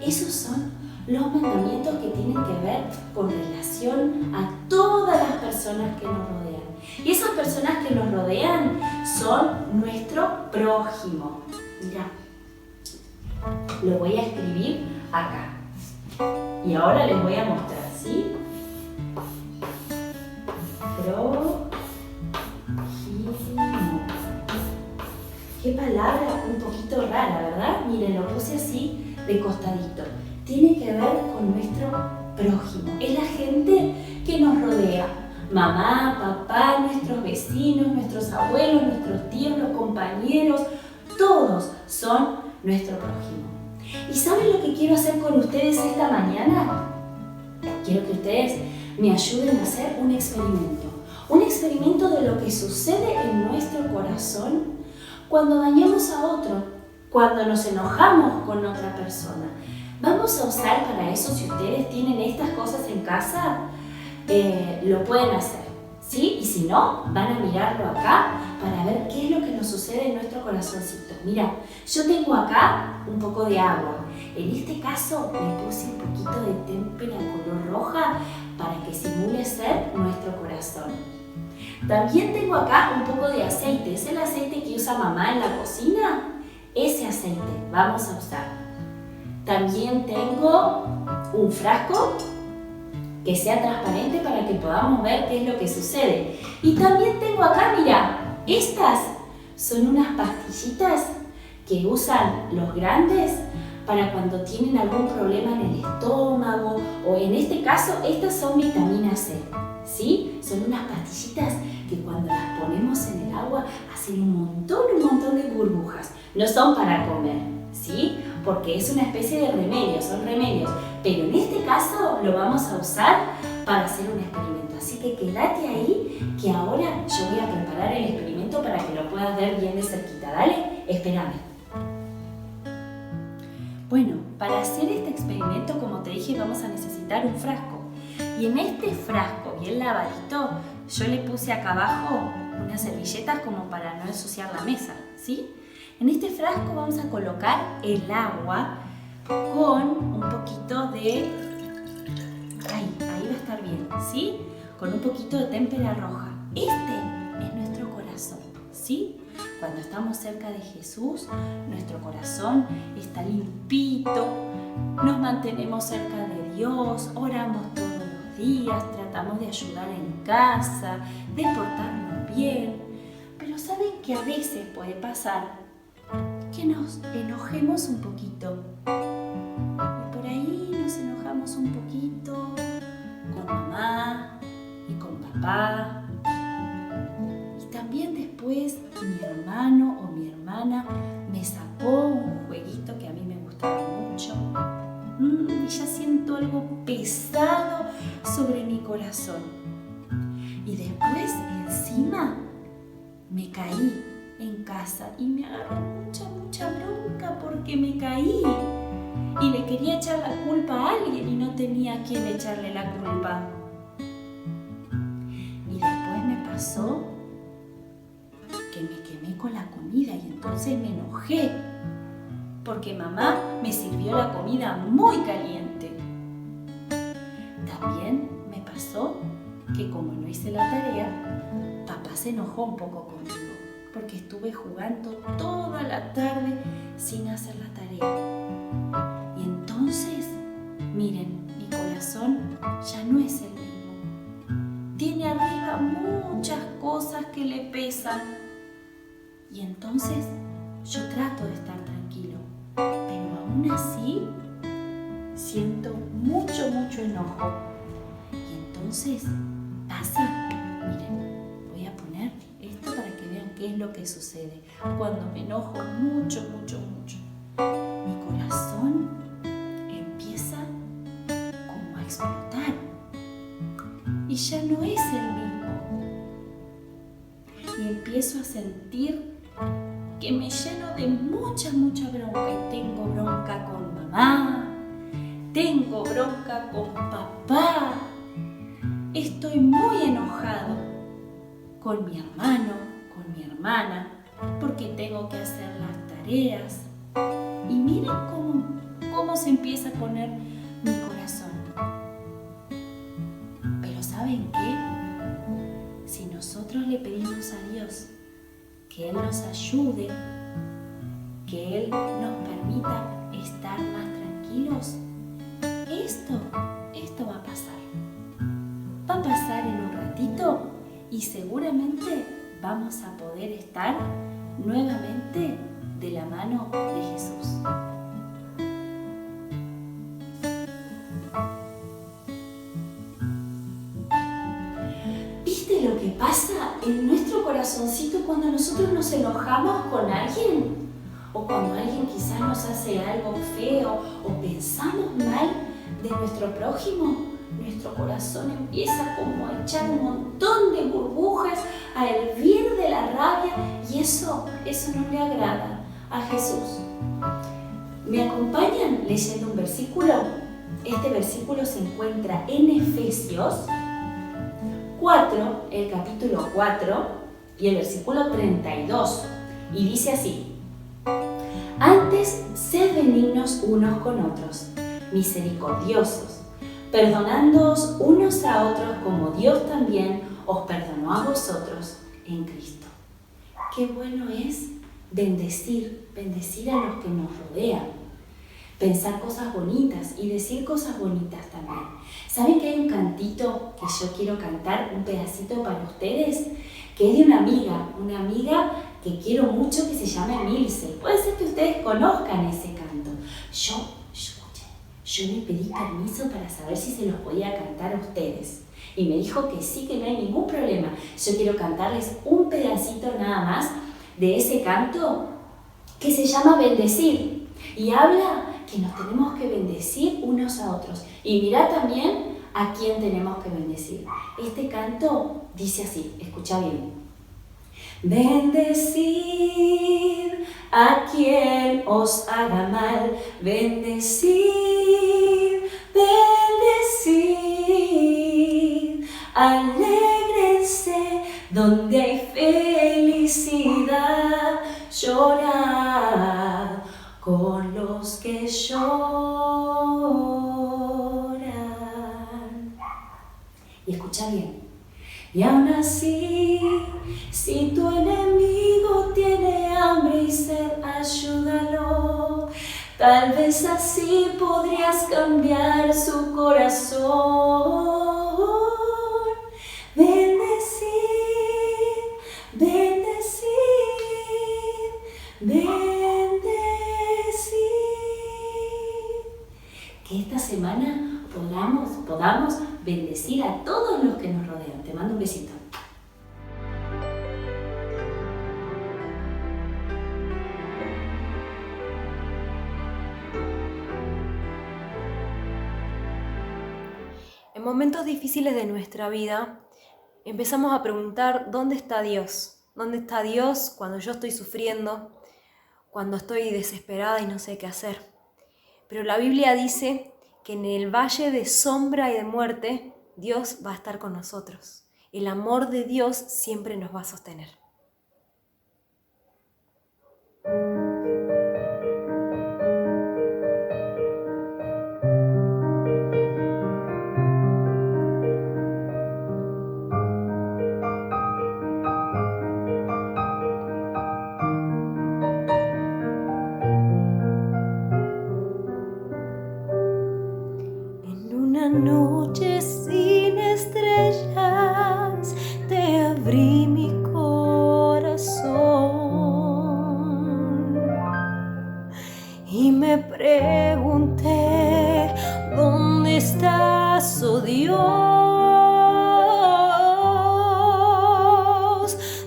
Esos son los mandamientos que tienen que ver con relación a todas las personas que nos rodean. Y esas personas que nos rodean son nuestro prójimo. Mira, lo voy a escribir acá. Y ahora les voy a mostrar, ¿sí? Prójimo. Qué palabra un poquito rara, ¿verdad? Miren, lo puse así de costadito. Tiene que ver con nuestro prójimo. Es la gente que nos rodea. Mamá, papá, nuestros vecinos, nuestros abuelos, nuestros tíos, los compañeros, todos son nuestro prójimo. ¿Y saben lo que quiero hacer con ustedes esta mañana? Quiero que ustedes me ayuden a hacer un experimento. Un experimento de lo que sucede en nuestro corazón cuando dañamos a otro, cuando nos enojamos con otra persona. Vamos a usar para eso, si ustedes tienen estas cosas en casa, lo pueden hacer, ¿sí? Y si no, van a mirarlo acá para ver qué es lo que nos sucede en nuestro corazoncito. Mira, yo tengo acá un poco de agua. En este caso le puse un poquito de témpera color roja para que simule ser nuestro corazón. También tengo acá un poco de aceite. ¿Es el aceite que usa mamá en la cocina? Ese aceite vamos a usar. También tengo un frasco que sea transparente para que podamos ver qué es lo que sucede. Y también tengo acá, mira, estas son unas pastillitas que usan los grandes para cuando tienen algún problema en el estómago, o en este caso, estas son vitamina C, ¿sí? Son unas pastillitas que cuando las ponemos en el agua hacen un montón de burbujas. No son para comer, ¿sí? Porque es una especie de remedio, son remedios. Pero en este caso lo vamos a usar para hacer un experimento. Así que quédate ahí, que ahora yo voy a preparar el experimento para que lo puedas ver bien de cerquita. Dale, espérame. Bueno, para hacer este experimento, como te dije, vamos a necesitar un frasco. Y en este frasco bien lavadito, yo le puse acá abajo unas servilletas como para no ensuciar la mesa, ¿sí? En este frasco vamos a colocar el agua con un poquito de... ahí va a estar bien, ¿sí? Con un poquito de témpera roja. Este es nuestro corazón, ¿sí? Cuando estamos cerca de Jesús, nuestro corazón está limpito, nos mantenemos cerca de Dios, oramos todos los días, tratamos de ayudar en casa, de portarnos bien. Pero ¿saben que a veces puede pasar que nos enojemos un poquito? Y por ahí nos enojamos un poquito con mamá y con papá. Y también después mi hermano o mi hermana me sacó un jueguito que a mí me gustaba mucho. Y ya siento algo pesado sobre mi corazón. Y después encima me caí en casa y me agarró mucha bronca porque me caí. Y le quería echar la culpa a alguien y no tenía a quién echarle la culpa. Y después me pasó que me quemé con la comida y entonces me enojé porque mamá me sirvió la comida muy caliente. También me pasó que como no hice la tarea, papá se enojó un poco conmigo, porque estuve jugando toda la tarde sin hacer la tarea. Y entonces, miren, mi corazón ya no es el mismo. Tiene arriba muchas cosas que le pesan. Y entonces yo trato de estar tranquilo, pero aún así siento mucho enojo. Y entonces pasa, miren, voy a poner esto para que vean qué es lo que sucede cuando me enojo mucho. Mi corazón empieza como a explotar y ya no es el mismo. Y empiezo a sentir que me lleno de mucha bronca, y tengo bronca con mamá, tengo bronca con papá, estoy muy enojado con mi hermano, con mi hermana, porque tengo que hacer las tareas. Y miren cómo se empieza a poner mi corazón. Pero ¿saben qué? Si nosotros le pedimos a Dios que Él nos ayude, que Él nos permita estar más tranquilos, esto va a pasar. Va a pasar en un ratito y seguramente vamos a poder estar nuevamente de la mano de Jesús. ¿Viste lo que pasa en nuestro corazoncito cuando nosotros nos enojamos con alguien? O cuando alguien quizás nos hace algo feo o pensamos mal de nuestro prójimo, nuestro corazón empieza como a echar un montón de burbujas, a hervir de la rabia, y eso no le agrada a Jesús. ¿Me acompañan leyendo un versículo? Este versículo se encuentra en Efesios 4, el capítulo 4 y el versículo 32, y dice así: Antes, sed benignos unos con otros, misericordiosos, perdonándoos unos a otros como Dios también os perdonó a vosotros en Cristo. Qué bueno es bendecir a los que nos rodean, pensar cosas bonitas y decir cosas bonitas también. ¿Saben que hay un cantito que yo quiero cantar, un pedacito para ustedes? Que es de una amiga que quiero mucho, que se llama Emilce. Puede ser que ustedes conozcan ese canto. Yo le pedí permiso para saber si se los podía cantar a ustedes. Y me dijo que sí, que no hay ningún problema. Yo quiero cantarles un pedacito nada más de ese canto que se llama Bendecir. Y habla que nos tenemos que bendecir unos a otros. Y mirá también a quién tenemos que bendecir. Este canto dice así, escucha bien. Bendecid a quien os haga mal, bendecid, alégrense donde hay felicidad, llorad con los que lloran. Y escucha bien. Y aún así, si tu enemigo tiene hambre y sed, ayúdalo. Tal vez así podrías cambiar su corazón. Bendecid, que esta semana podamos bendecir a todos los que nos rodean. Te mando un besito.
En momentos difíciles de nuestra vida, empezamos a preguntar, ¿dónde está Dios? ¿Dónde está Dios cuando yo estoy sufriendo? Cuando estoy desesperada y no sé qué hacer. Pero la Biblia dice que en el valle de sombra y de muerte, Dios va a estar con nosotros. El amor de Dios siempre nos va a sostener. una noche sin estrellas te abrí mi corazón y me pregunté, ¿dónde estás, oh Dios?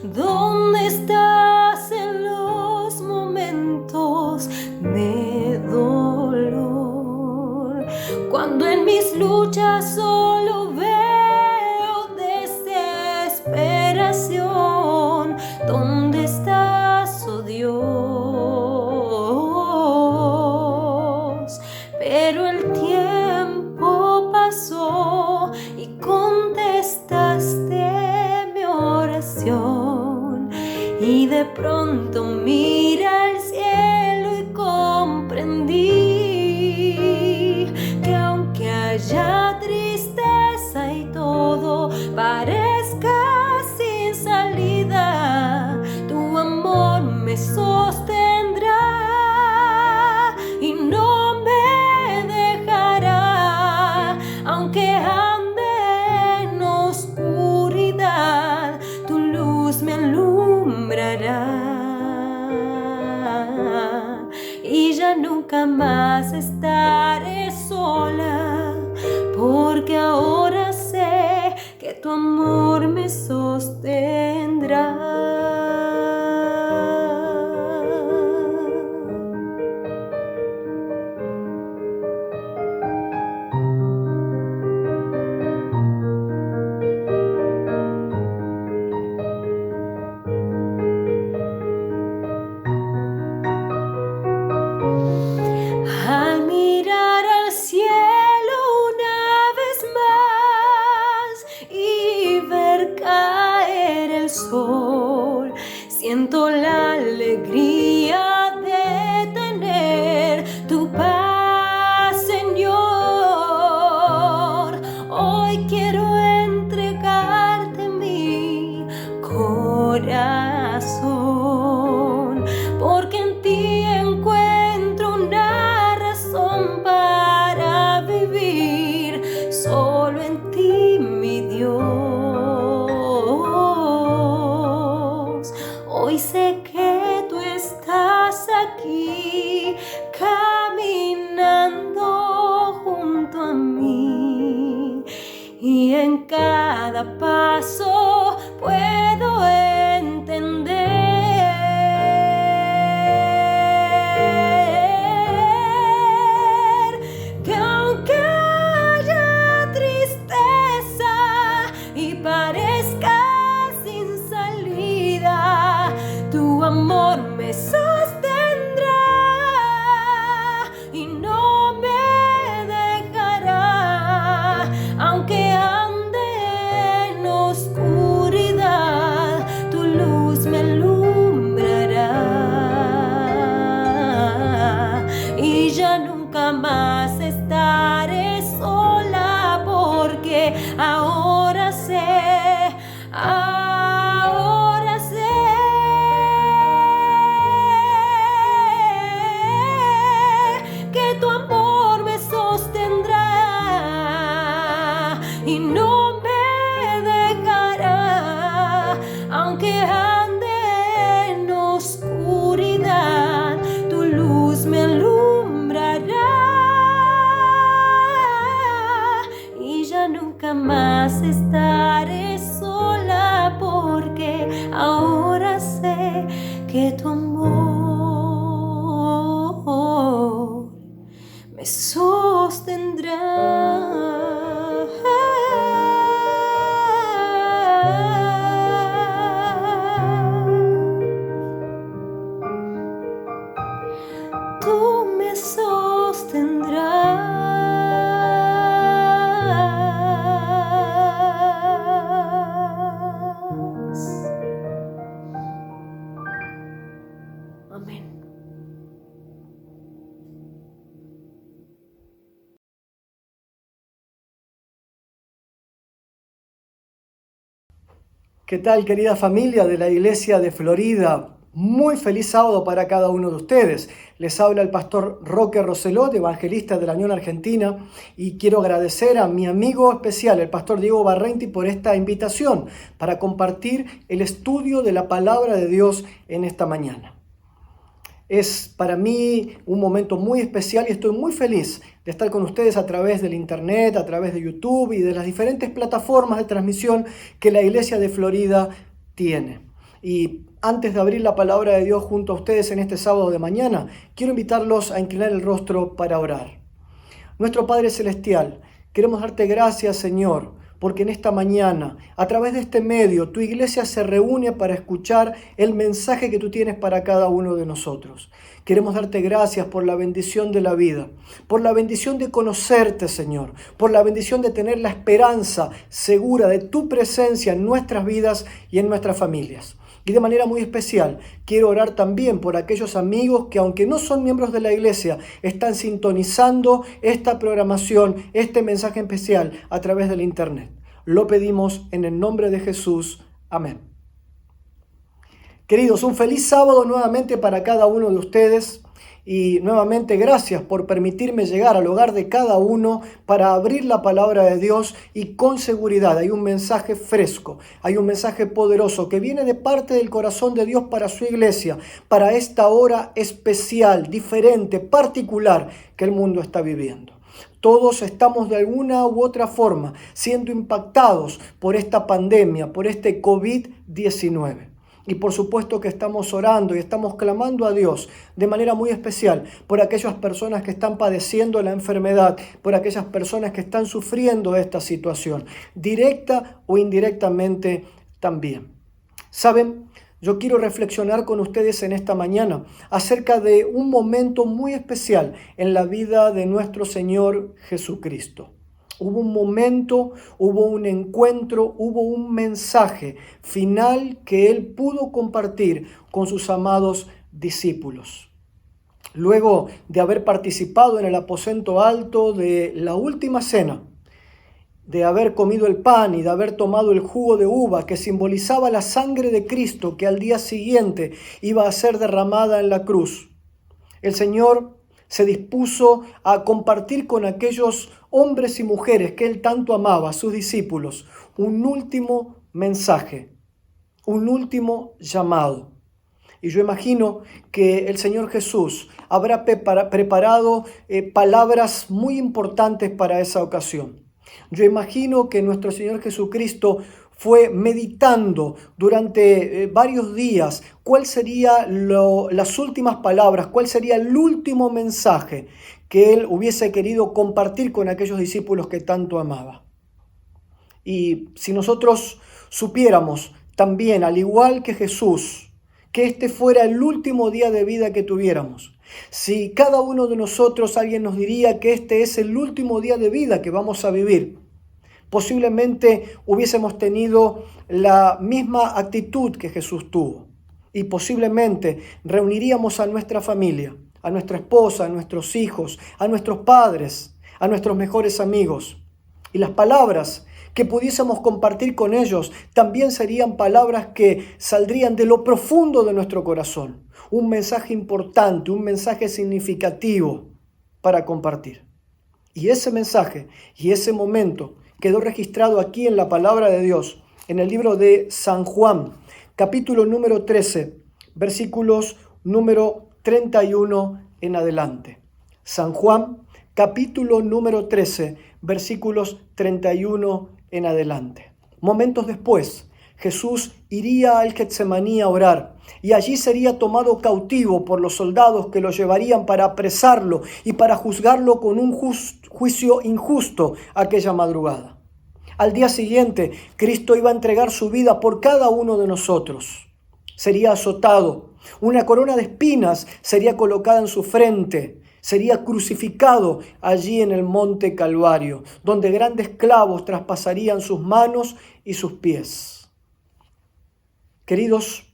¿Dónde estás en los momentos de dolor? Cuando en mis luchas solo veo desesperación, ¿dónde estás, oh Dios? Pero el tiempo pasó y contestaste mi oración, y de pronto miré al cielo y comprendí que aunque haya tristeza y todo parezca sin salida, tu amor me sostendrá y no me dejará. Aunque ande en oscuridad, tu luz me alumbrará y ya nunca más estaré sola, porque ahora sé que tu amor me sostendrá. Al mirar al cielo una vez más y ver caer el sol, siento la alegría de tener tu paz, Señor. Hoy quiero entregarte mi corazón, porque en ti encuentro una razón para vivir, solo en ti, mi Dios. Hoy sé que tú estás aquí caminando junto a mí, y en cada paso puedo entender que aunque haya tristeza y parezca sin salida, tu amor me sostendrá y no me dejará. Aunque ande en oscuridad, tu luz me alumbrará y ya nunca más estaré sola, porque ahora sé que tu amor me sostendrá y no me dejará. Aunque ande en oscuridad, tu luz me alumbrará y ya nunca más estaré sola, porque ahora sé que tu amor me sostendrá. Tú me sostendrás. Amén.
¿Qué tal, querida familia de la Iglesia de Florida? Muy feliz sábado para cada uno de ustedes. Les habla el pastor Roque Roselot, evangelista de la Unión Argentina, y quiero agradecer a mi amigo especial, el pastor Diego Barrenti, por esta invitación para compartir el estudio de la palabra de Dios en esta mañana. Es para mí un momento muy especial y estoy muy feliz de estar con ustedes a través del internet, a través de YouTube y de las diferentes plataformas de transmisión que la Iglesia de Florida tiene. Y antes de abrir la palabra de Dios junto a ustedes en este sábado de mañana, quiero invitarlos a inclinar el rostro para orar. Nuestro Padre Celestial, queremos darte gracias, Señor, porque en esta mañana, a través de este medio, tu iglesia se reúne para escuchar el mensaje que tú tienes para cada uno de nosotros. Queremos darte gracias por la bendición de la vida, por la bendición de conocerte, Señor, por la bendición de tener la esperanza segura de tu presencia en nuestras vidas y en nuestras familias. Y de manera muy especial, quiero orar también por aquellos amigos que, aunque no son miembros de la iglesia, están sintonizando esta programación, este mensaje especial a través del internet. Lo pedimos en el nombre de Jesús. Amén. Queridos, un feliz sábado nuevamente para cada uno de ustedes. Y nuevamente gracias por permitirme llegar al hogar de cada uno para abrir la palabra de Dios y con seguridad hay un mensaje fresco, hay un mensaje poderoso que viene de parte del corazón de Dios para su iglesia, para esta hora especial, diferente, particular que el mundo está viviendo. Todos estamos de alguna u otra forma siendo impactados por esta pandemia, por este COVID-19. Y por supuesto que estamos orando y estamos clamando a Dios de manera muy especial por aquellas personas que están padeciendo la enfermedad, por aquellas personas que están sufriendo esta situación, directa o indirectamente también. ¿Saben? Yo quiero reflexionar con ustedes en esta mañana acerca de un momento muy especial en la vida de nuestro Señor Jesucristo. Hubo un momento, hubo un encuentro, hubo un mensaje final que Él pudo compartir con sus amados discípulos. Luego de haber participado en el aposento alto de la última cena, de haber comido el pan y de haber tomado el jugo de uva que simbolizaba la sangre de Cristo que al día siguiente iba a ser derramada en la cruz, el Señor se dispuso a compartir con aquellos hombres y mujeres que Él tanto amaba, sus discípulos, un último mensaje, un último llamado. Y yo imagino que el Señor Jesús habrá preparado palabras muy importantes para esa ocasión. Yo imagino que nuestro Señor Jesucristo fue meditando durante varios días cuál serían las últimas palabras, cuál sería el último mensaje que Él hubiese querido compartir con aquellos discípulos que tanto amaba. Y si nosotros supiéramos también, al igual que Jesús, que este fuera el último día de vida que tuviéramos, si cada uno de nosotros alguien nos diría que este es el último día de vida que vamos a vivir, posiblemente hubiésemos tenido la misma actitud que Jesús tuvo y posiblemente reuniríamos a nuestra familia, a nuestra esposa, a nuestros hijos, a nuestros padres, a nuestros mejores amigos. Y las palabras que pudiésemos compartir con ellos también serían palabras que saldrían de lo profundo de nuestro corazón. Un mensaje importante, un mensaje significativo para compartir. Y ese mensaje y ese momento quedó registrado aquí en la palabra de Dios, en el libro de San Juan, capítulo número 13, versículos número 31 en adelante. San Juan, capítulo número 13, versículos 31 en adelante. Momentos después, Jesús iría al Getsemaní a orar y allí sería tomado cautivo por los soldados que lo llevarían para apresarlo y para juzgarlo con un juicio injusto aquella madrugada. Al día siguiente, Cristo iba a entregar su vida por cada uno de nosotros. Sería azotado, una corona de espinas sería colocada en su frente, sería crucificado allí en el monte Calvario, donde grandes clavos traspasarían sus manos y sus pies. Queridos,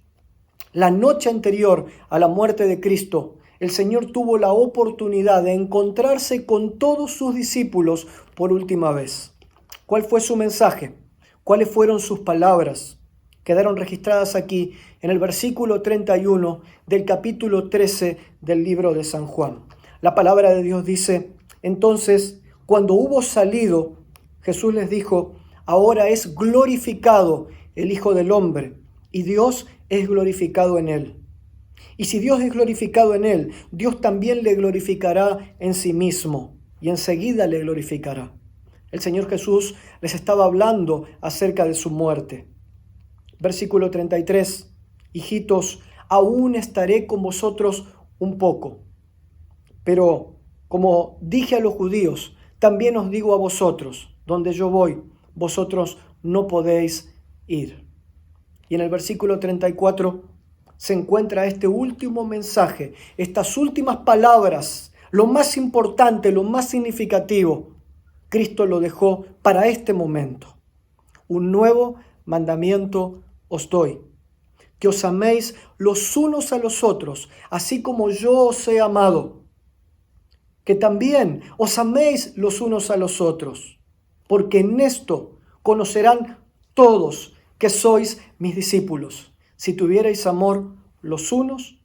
la noche anterior a la muerte de Cristo, el Señor tuvo la oportunidad de encontrarse con todos sus discípulos por última vez. ¿Cuál fue su mensaje? ¿Cuáles fueron sus palabras? quedaron registradas aquí en el versículo 31 del capítulo 13 del libro de San Juan. La palabra de Dios dice: entonces, cuando hubo salido, Jesús les dijo: ahora es glorificado el Hijo del Hombre, y Dios es glorificado en él. Y si Dios es glorificado en él, Dios también le glorificará en sí mismo, y enseguida le glorificará. El Señor Jesús les estaba hablando acerca de su muerte. Versículo 33, hijitos, aún estaré con vosotros un poco. Pero como dije a los judíos, también os digo a vosotros, donde yo voy, vosotros no podéis ir. Y en el versículo 34 se encuentra este último mensaje, estas últimas palabras, lo más importante, lo más significativo. Cristo lo dejó para este momento. Un nuevo mandamiento os doy, que os améis los unos a los otros, así como yo os he amado. Que también os améis los unos a los otros, porque en esto conocerán todos que sois mis discípulos, si tuvierais amor los unos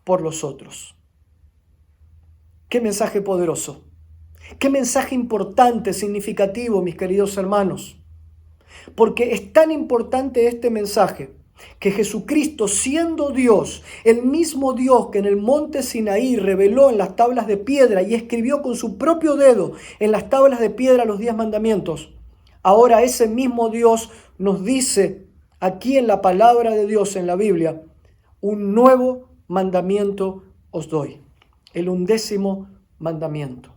por los otros. ¡Qué mensaje poderoso! ¡Qué mensaje importante, significativo, mis queridos hermanos! Porque es tan importante este mensaje que Jesucristo, siendo Dios, el mismo Dios que en el monte Sinaí reveló en las tablas de piedra y escribió con su propio dedo en las tablas de piedra los 10 mandamientos, ahora ese mismo Dios nos dice aquí en la palabra de Dios, en la Biblia: un nuevo mandamiento os doy, el 11º mandamiento,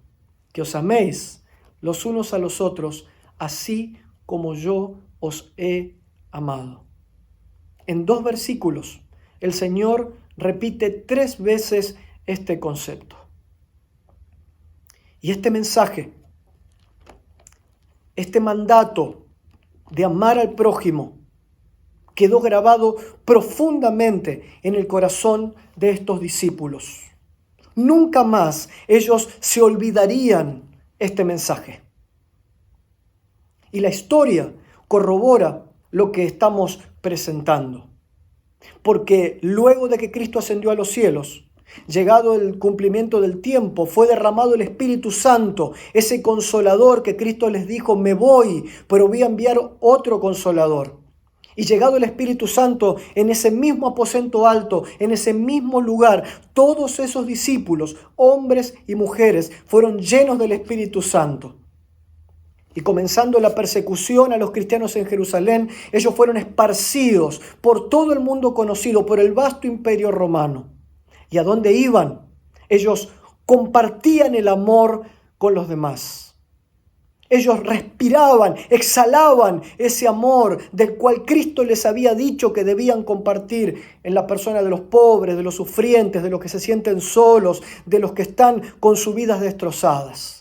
que os améis los unos a los otros, así como yo os he amado. En 2 versículos, el Señor repite 3 veces este concepto. Y este mensaje, este mandato de amar al prójimo, quedó grabado profundamente en el corazón de estos discípulos. Nunca más ellos se olvidarían este mensaje. Y la historia corrobora lo que estamos presentando. Porque luego de que Cristo ascendió a los cielos, llegado el cumplimiento del tiempo, fue derramado el Espíritu Santo, ese consolador que Cristo les dijo: me voy, pero voy a enviar otro consolador. Y llegado el Espíritu Santo, en ese mismo aposento alto, en ese mismo lugar, todos esos discípulos, hombres y mujeres, fueron llenos del Espíritu Santo. Y comenzando la persecución a los cristianos en Jerusalén, ellos fueron esparcidos por todo el mundo conocido, por el vasto imperio romano. ¿Y a dónde iban? Ellos compartían el amor con los demás. Ellos respiraban, exhalaban ese amor del cual Cristo les había dicho que debían compartir en la persona de los pobres, de los sufrientes, de los que se sienten solos, de los que están con sus vidas destrozadas.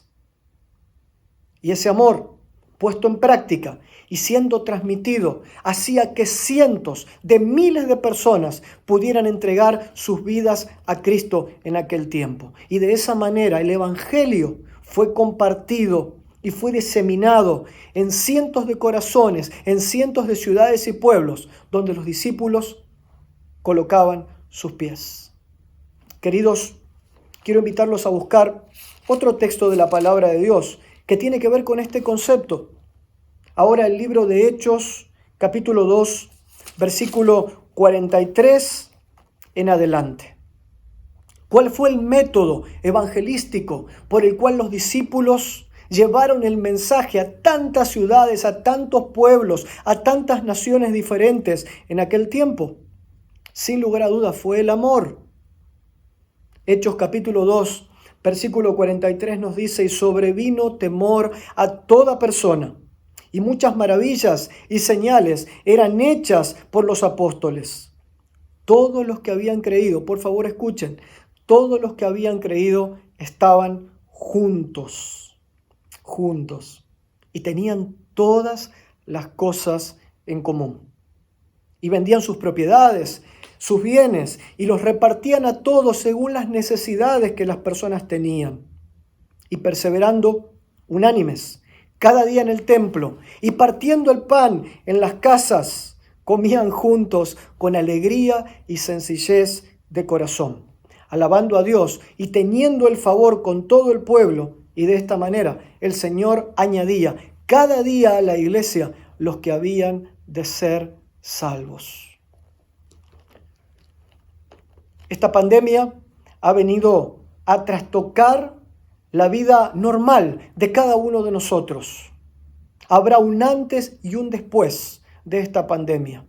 Y ese amor, puesto en práctica y siendo transmitido, hacía que cientos de miles de personas pudieran entregar sus vidas a Cristo en aquel tiempo. Y de esa manera el Evangelio fue compartido y fue diseminado en cientos de corazones, en cientos de ciudades y pueblos, donde los discípulos colocaban sus pies. Queridos, quiero invitarlos a buscar otro texto de la palabra de Dios que tiene que ver con este concepto. Ahora el libro de Hechos, capítulo 2, versículo 43 en adelante. ¿Cuál fue el método evangelístico por el cual los discípulos llevaron el mensaje a tantas ciudades, a tantos pueblos, a tantas naciones diferentes en aquel tiempo? Sin lugar a dudas fue el amor. Hechos capítulo 2, versículo 43 nos dice: y sobrevino temor a toda persona, y muchas maravillas y señales eran hechas por los apóstoles. Todos los que habían creído, por favor escuchen, todos los que habían creído estaban juntos, y tenían todas las cosas en común. Y vendían sus propiedades, sus bienes, y los repartían a todos según las necesidades que las personas tenían. Y perseverando unánimes cada día en el templo y partiendo el pan en las casas comían juntos con alegría y sencillez de corazón, alabando a Dios y teniendo el favor con todo el pueblo. Y de esta manera el Señor añadía cada día a la iglesia los que habían de ser salvos. Esta pandemia ha venido a trastocar la vida normal de cada uno de nosotros. Habrá un antes y un después de esta pandemia.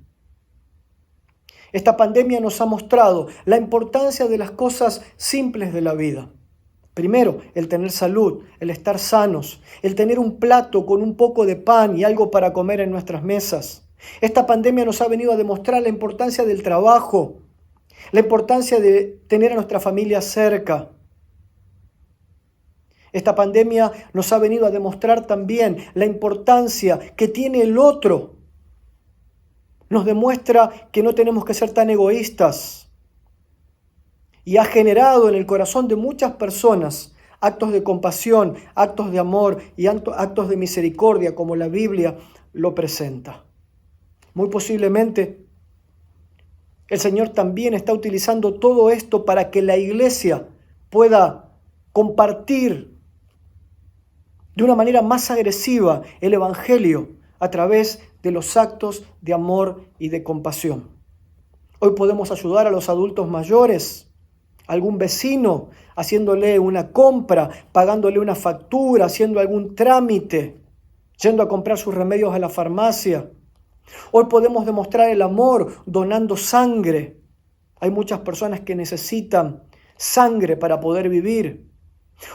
Esta pandemia nos ha mostrado la importancia de las cosas simples de la vida. Primero, el tener salud, el estar sanos, el tener un plato con un poco de pan y algo para comer en nuestras mesas. Esta pandemia nos ha venido a demostrar la importancia del trabajo, la importancia de tener a nuestra familia cerca. Esta pandemia nos ha venido a demostrar también la importancia que tiene el otro. Nos demuestra que no tenemos que ser tan egoístas. Y ha generado en el corazón de muchas personas actos de compasión, actos de amor y actos de misericordia, como la Biblia lo presenta. Muy posiblemente el Señor también está utilizando todo esto para que la iglesia pueda compartir de una manera más agresiva el Evangelio a través de los actos de amor y de compasión. Hoy podemos ayudar a los adultos mayores, a algún vecino, haciéndole una compra, pagándole una factura, haciendo algún trámite, yendo a comprar sus remedios a la farmacia. Hoy podemos demostrar el amor donando sangre. Hay muchas personas que necesitan sangre para poder vivir.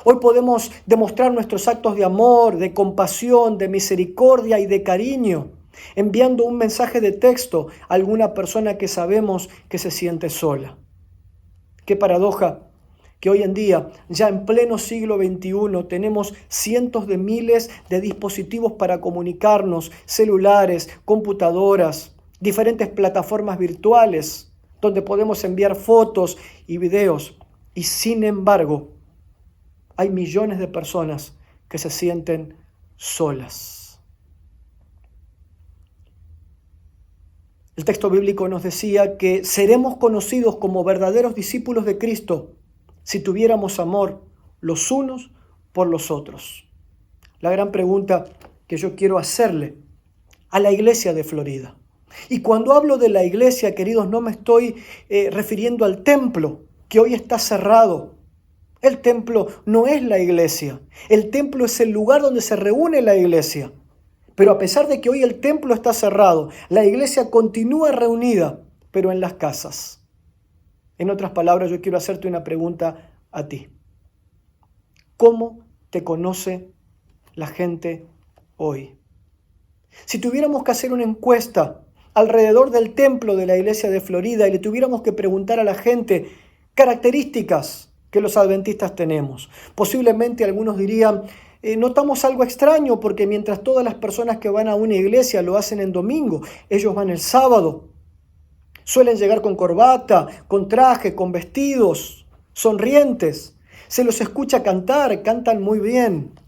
Hoy podemos demostrar nuestros actos de amor, de compasión, de misericordia y de cariño, enviando un mensaje de texto a alguna persona que sabemos que se siente sola. Qué paradoja que hoy en día, ya en pleno siglo XXI, tenemos cientos de miles de dispositivos para comunicarnos, celulares, computadoras, diferentes plataformas virtuales, donde podemos enviar fotos y videos. Y sin embargo, hay millones de personas que se sienten solas. El texto bíblico nos decía que seremos conocidos como verdaderos discípulos de Cristo si tuviéramos amor los unos por los otros. La gran pregunta que yo quiero hacerle a la iglesia de Florida. Y cuando hablo de la iglesia, queridos, no me estoy refiriendo al templo, que hoy está cerrado. El templo no es la iglesia. El templo es el lugar donde se reúne la iglesia. Pero a pesar de que hoy el templo está cerrado, la iglesia continúa reunida, pero en las casas. En otras palabras, yo quiero hacerte una pregunta a ti. ¿Cómo te conoce la gente hoy? Si tuviéramos que hacer una encuesta alrededor del templo de la iglesia de Florida y le tuviéramos que preguntar a la gente características que los adventistas tenemos, posiblemente algunos dirían, notamos algo extraño porque mientras todas las personas que van a una iglesia lo hacen en domingo, ellos van el sábado. Suelen llegar con corbata, con traje, con vestidos, sonrientes. Se los escucha cantar, cantan muy bien.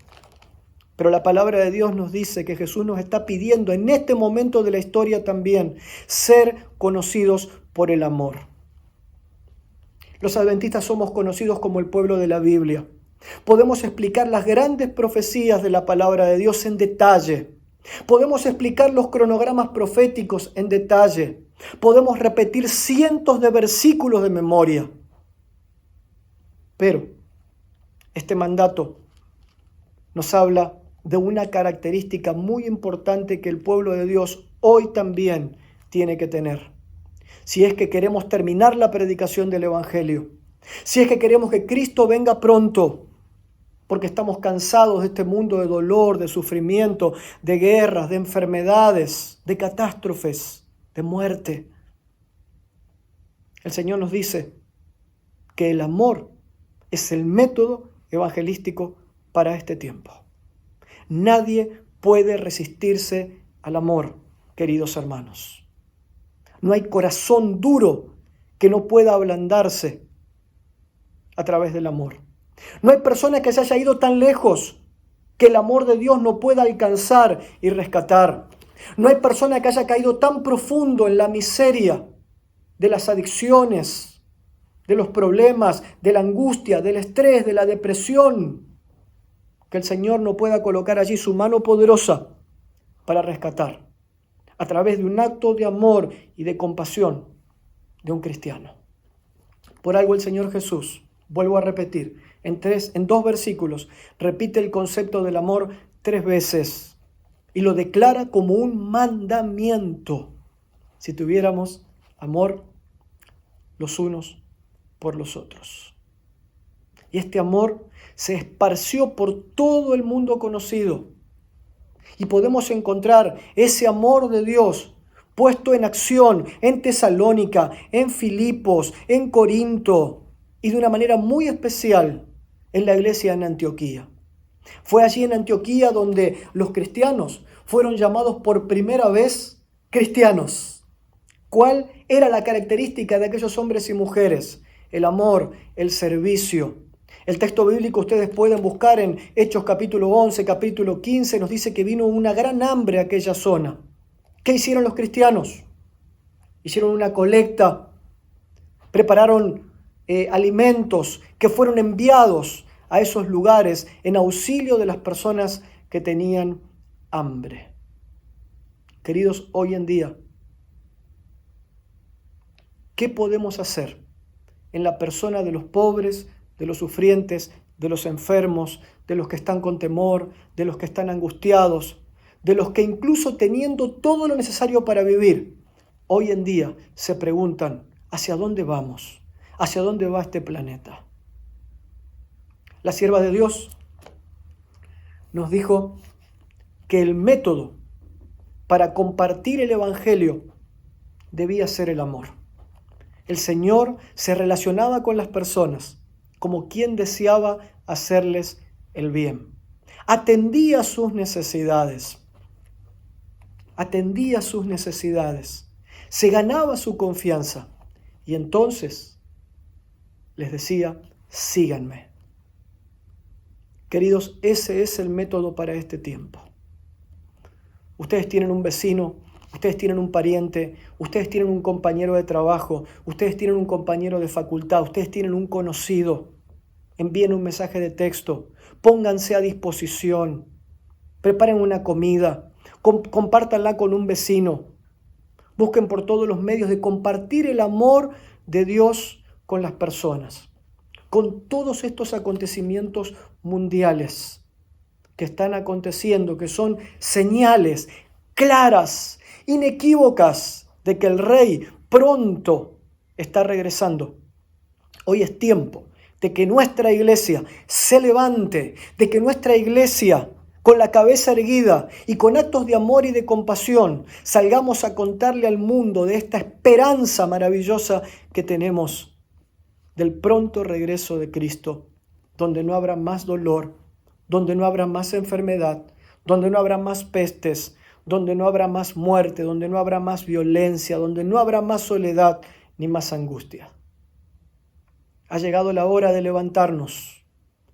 Pero la palabra de Dios nos dice que Jesús nos está pidiendo en este momento de la historia también ser conocidos por el amor. Los adventistas somos conocidos como el pueblo de la Biblia. Podemos explicar las grandes profecías de la palabra de Dios en detalle. Podemos explicar los cronogramas proféticos en detalle. Podemos repetir cientos de versículos de memoria. Pero este mandato nos habla de una característica muy importante que el pueblo de Dios hoy también tiene que tener. Si es que queremos terminar la predicación del Evangelio, si es que queremos que Cristo venga pronto, porque estamos cansados de este mundo de dolor, de sufrimiento, de guerras, de enfermedades, de catástrofes, de muerte. El Señor nos dice que el amor es el método evangelístico para este tiempo. Nadie puede resistirse al amor, queridos hermanos. No hay corazón duro que no pueda ablandarse a través del amor. No hay persona que se haya ido tan lejos que el amor de Dios no pueda alcanzar y rescatar. No hay persona que haya caído tan profundo en la miseria de las adicciones, de los problemas, de la angustia, del estrés, de la depresión, que el Señor no pueda colocar allí su mano poderosa para rescatar a través de un acto de amor y de compasión de un cristiano. Por algo el Señor Jesús, vuelvo a repetir, en 2 versículos, repite el concepto del amor 3 veces y lo declara como un mandamiento. Si tuviéramos amor los unos por los otros. Y este amor se esparció por todo el mundo conocido. Y podemos encontrar ese amor de Dios puesto en acción en Tesalónica, en Filipos, en Corinto y de una manera muy especial en la iglesia en Antioquía. Fue allí en Antioquía donde los cristianos fueron llamados por primera vez cristianos. ¿Cuál era la característica de aquellos hombres y mujeres? El amor, el servicio. El texto bíblico ustedes pueden buscar en Hechos capítulo 11, capítulo 15, nos dice que vino una gran hambre a aquella zona. ¿Qué hicieron los cristianos? Hicieron una colecta, prepararon alimentos que fueron enviados a esos lugares en auxilio de las personas que tenían hambre. Queridos, hoy en día, ¿qué podemos hacer en la persona de los pobres, de los sufrientes, de los enfermos, de los que están con temor, de los que están angustiados, de los que incluso teniendo todo lo necesario para vivir, hoy en día se preguntan, ¿hacia dónde vamos? ¿Hacia dónde va este planeta? La sierva de Dios nos dijo que el método para compartir el Evangelio debía ser el amor. El Señor se relacionaba con las personas como quien deseaba hacerles el bien. Atendía sus necesidades. Se ganaba su confianza. Y entonces les decía, síganme. Queridos, ese es el método para este tiempo. Ustedes tienen un vecino, ustedes tienen un pariente, ustedes tienen un compañero de trabajo, ustedes tienen un compañero de facultad, ustedes tienen un conocido. Envíen un mensaje de texto, pónganse a disposición, preparen una comida, compártanla con un vecino. Busquen por todos los medios de compartir el amor de Dios con las personas. Con todos estos acontecimientos mundiales que están aconteciendo, que son señales claras, inequívocas de que el Rey pronto está regresando. Hoy es tiempo de que nuestra iglesia se levante, de que nuestra iglesia, con la cabeza erguida y con actos de amor y de compasión, salgamos a contarle al mundo de esta esperanza maravillosa que tenemos del pronto regreso de Cristo, donde no habrá más dolor, donde no habrá más enfermedad, donde no habrá más pestes, donde no habrá más muerte, donde no habrá más violencia, donde no habrá más soledad ni más angustia. Ha llegado la hora de levantarnos,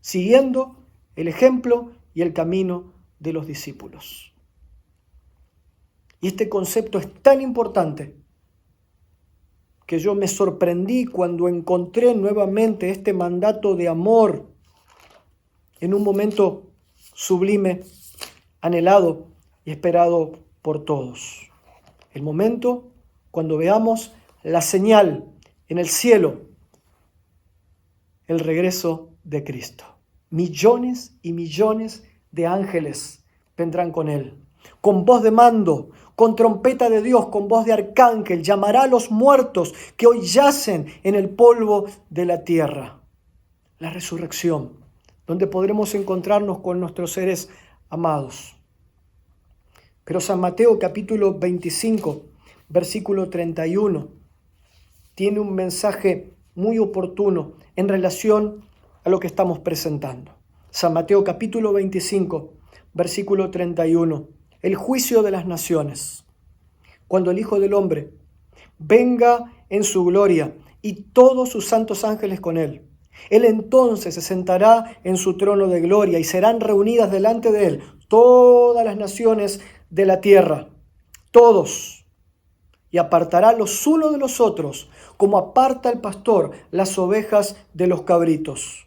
siguiendo el ejemplo y el camino de los discípulos. Y este concepto es tan importante que yo me sorprendí cuando encontré nuevamente este mandato de amor en un momento sublime, anhelado y esperado por todos. El momento cuando veamos la señal en el cielo, el regreso de Cristo. Millones y millones de ángeles vendrán con él, con voz de mando, con trompeta de Dios, con voz de arcángel, llamará a los muertos que hoy yacen en el polvo de la tierra. La resurrección, donde podremos encontrarnos con nuestros seres amados. Pero San Mateo capítulo 25, versículo 31, tiene un mensaje muy oportuno en relación a lo que estamos presentando. San Mateo capítulo 25, versículo 31. El juicio de las naciones. Cuando el Hijo del Hombre venga en su gloria y todos sus santos ángeles con él. Él entonces se sentará en su trono de gloria y serán reunidas delante de él todas las naciones de la tierra. todos, y apartará los unos de los otros, como aparta el pastor las ovejas de los cabritos.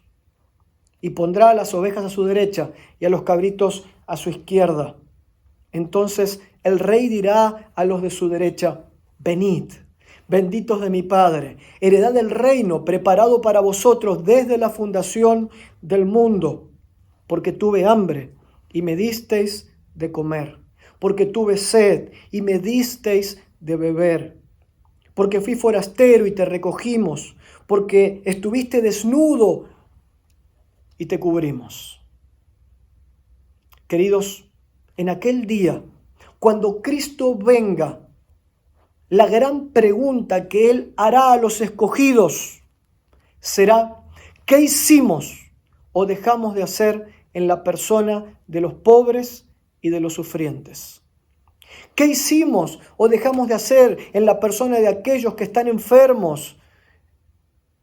Y pondrá a las ovejas a su derecha y a los cabritos a su izquierda. Entonces el rey dirá a los de su derecha: venid, benditos de mi Padre, heredad del reino preparado para vosotros desde la fundación del mundo, porque tuve hambre y me disteis de comer, porque tuve sed y me disteis de beber, porque fui forastero y te recogimos, porque estuviste desnudo y te cubrimos. Queridos, en aquel día, cuando Cristo venga, la gran pregunta que Él hará a los escogidos será: ¿qué hicimos o dejamos de hacer en la persona de los pobres y de los sufrientes? ¿Qué hicimos o dejamos de hacer en la persona de aquellos que están enfermos?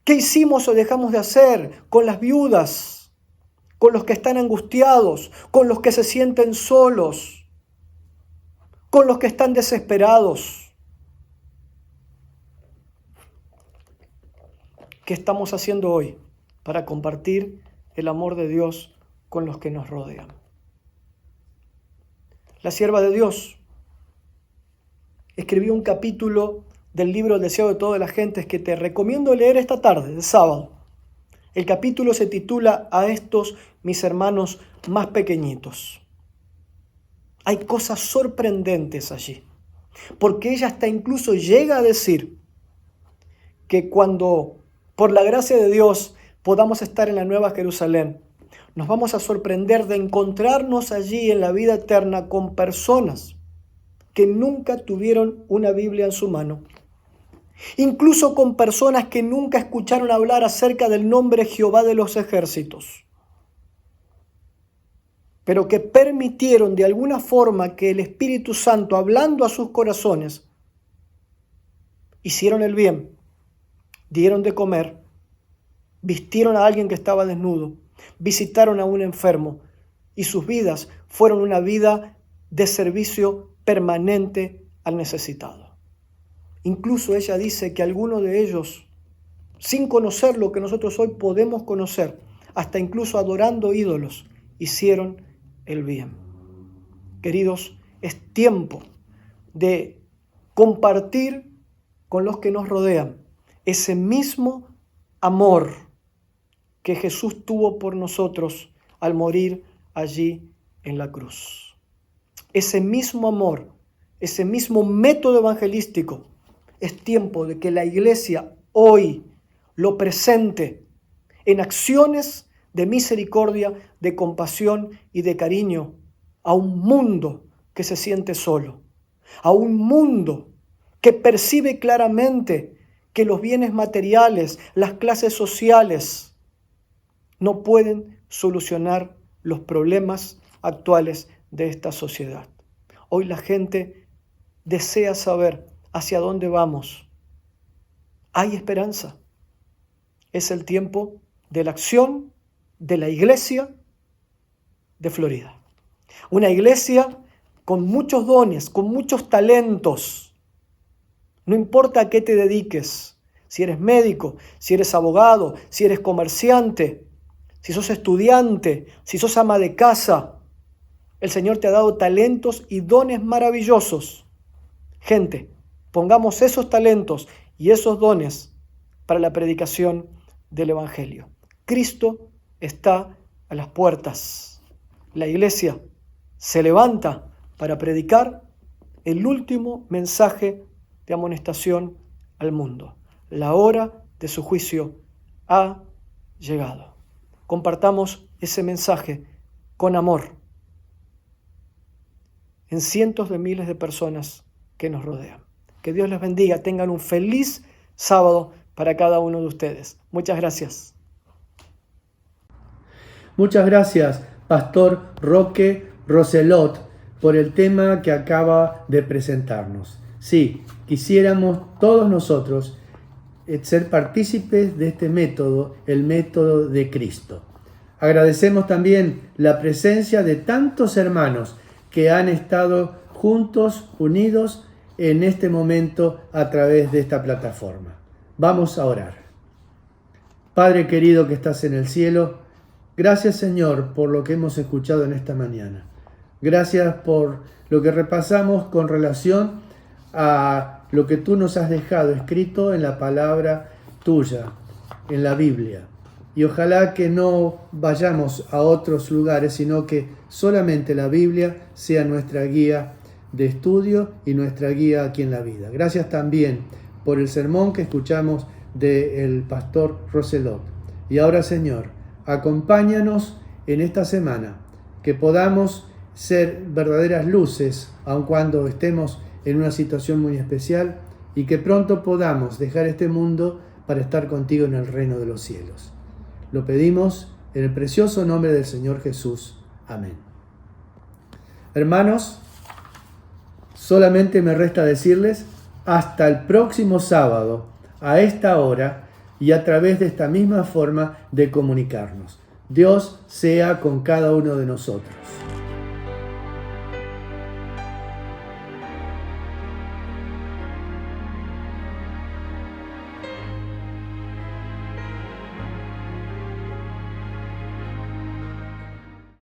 ¿Qué hicimos o dejamos de hacer con las viudas, con los que están angustiados, con los que se sienten solos, con los que están desesperados? ¿Qué estamos haciendo hoy para compartir el amor de Dios con los que nos rodean? La sierva de Dios escribió un capítulo del libro El deseo de todas las gentes que te recomiendo leer esta tarde, el sábado. El capítulo se titula A estos mis hermanos más pequeñitos. Hay cosas sorprendentes allí, porque ella hasta incluso llega a decir que cuando por la gracia de Dios podamos estar en la Nueva Jerusalén, nos vamos a sorprender de encontrarnos allí en la vida eterna con personas que nunca tuvieron una Biblia en su mano. Incluso con personas que nunca escucharon hablar acerca del nombre Jehová de los ejércitos, pero que permitieron de alguna forma que el Espíritu Santo, hablando a sus corazones, hicieron el bien, dieron de comer, vistieron a alguien que estaba desnudo, visitaron a un enfermo, y sus vidas fueron una vida de servicio permanente al necesitado. Incluso ella dice que algunos de ellos, sin conocer lo que nosotros hoy podemos conocer, hasta incluso adorando ídolos, hicieron el bien. Queridos, es tiempo de compartir con los que nos rodean ese mismo amor que Jesús tuvo por nosotros al morir allí en la cruz. Ese mismo amor, ese mismo método evangelístico, es tiempo de que la iglesia hoy lo presente en acciones de misericordia, de compasión y de cariño a un mundo que se siente solo, a un mundo que percibe claramente que los bienes materiales, las clases sociales, no pueden solucionar los problemas actuales de esta sociedad. Hoy la gente desea saber hacia dónde vamos. Hay esperanza. Es el tiempo de la acción de la iglesia de Florida. Una iglesia con muchos dones, con muchos talentos. No importa a qué te dediques, si eres médico, si eres abogado, si eres comerciante, si sos estudiante, si sos ama de casa, el Señor te ha dado talentos y dones maravillosos. Gente, pongamos esos talentos y esos dones para la predicación del Evangelio. Cristo está a las puertas. La iglesia se levanta para predicar el último mensaje de amonestación al mundo. La hora de su juicio ha llegado. Compartamos ese mensaje con amor en cientos de miles de personas que nos rodean. Que Dios les bendiga. Tengan un feliz sábado para cada uno de ustedes. Muchas gracias.
Muchas gracias, Pastor Roque Roselot, por el tema que acaba de presentarnos. Sí, quisiéramos todos nosotros ser partícipes de este método, el método de Cristo. Agradecemos también la presencia de tantos hermanos que han estado juntos, unidos en este momento a través de esta plataforma. Vamos a orar. Padre querido que estás en el cielo, gracias Señor por lo que hemos escuchado en esta mañana. Gracias por lo que repasamos con relación a lo que tú nos has dejado escrito en la palabra tuya, en la Biblia. Y ojalá que no vayamos a otros lugares, sino que solamente la Biblia sea nuestra guía de estudio y nuestra guía aquí en la vida. Gracias también por el sermón que escuchamos del pastor Roselot. Y ahora, Señor, acompáñanos en esta semana, que podamos ser verdaderas luces, aun cuando estemos en una situación muy especial, y que pronto podamos dejar este mundo para estar contigo en el reino de los cielos. Lo pedimos en el precioso nombre del Señor Jesús. Amén. Hermanos, solamente me resta decirles hasta el próximo sábado, a esta hora y a través de esta misma forma de comunicarnos. Dios sea con cada uno de nosotros.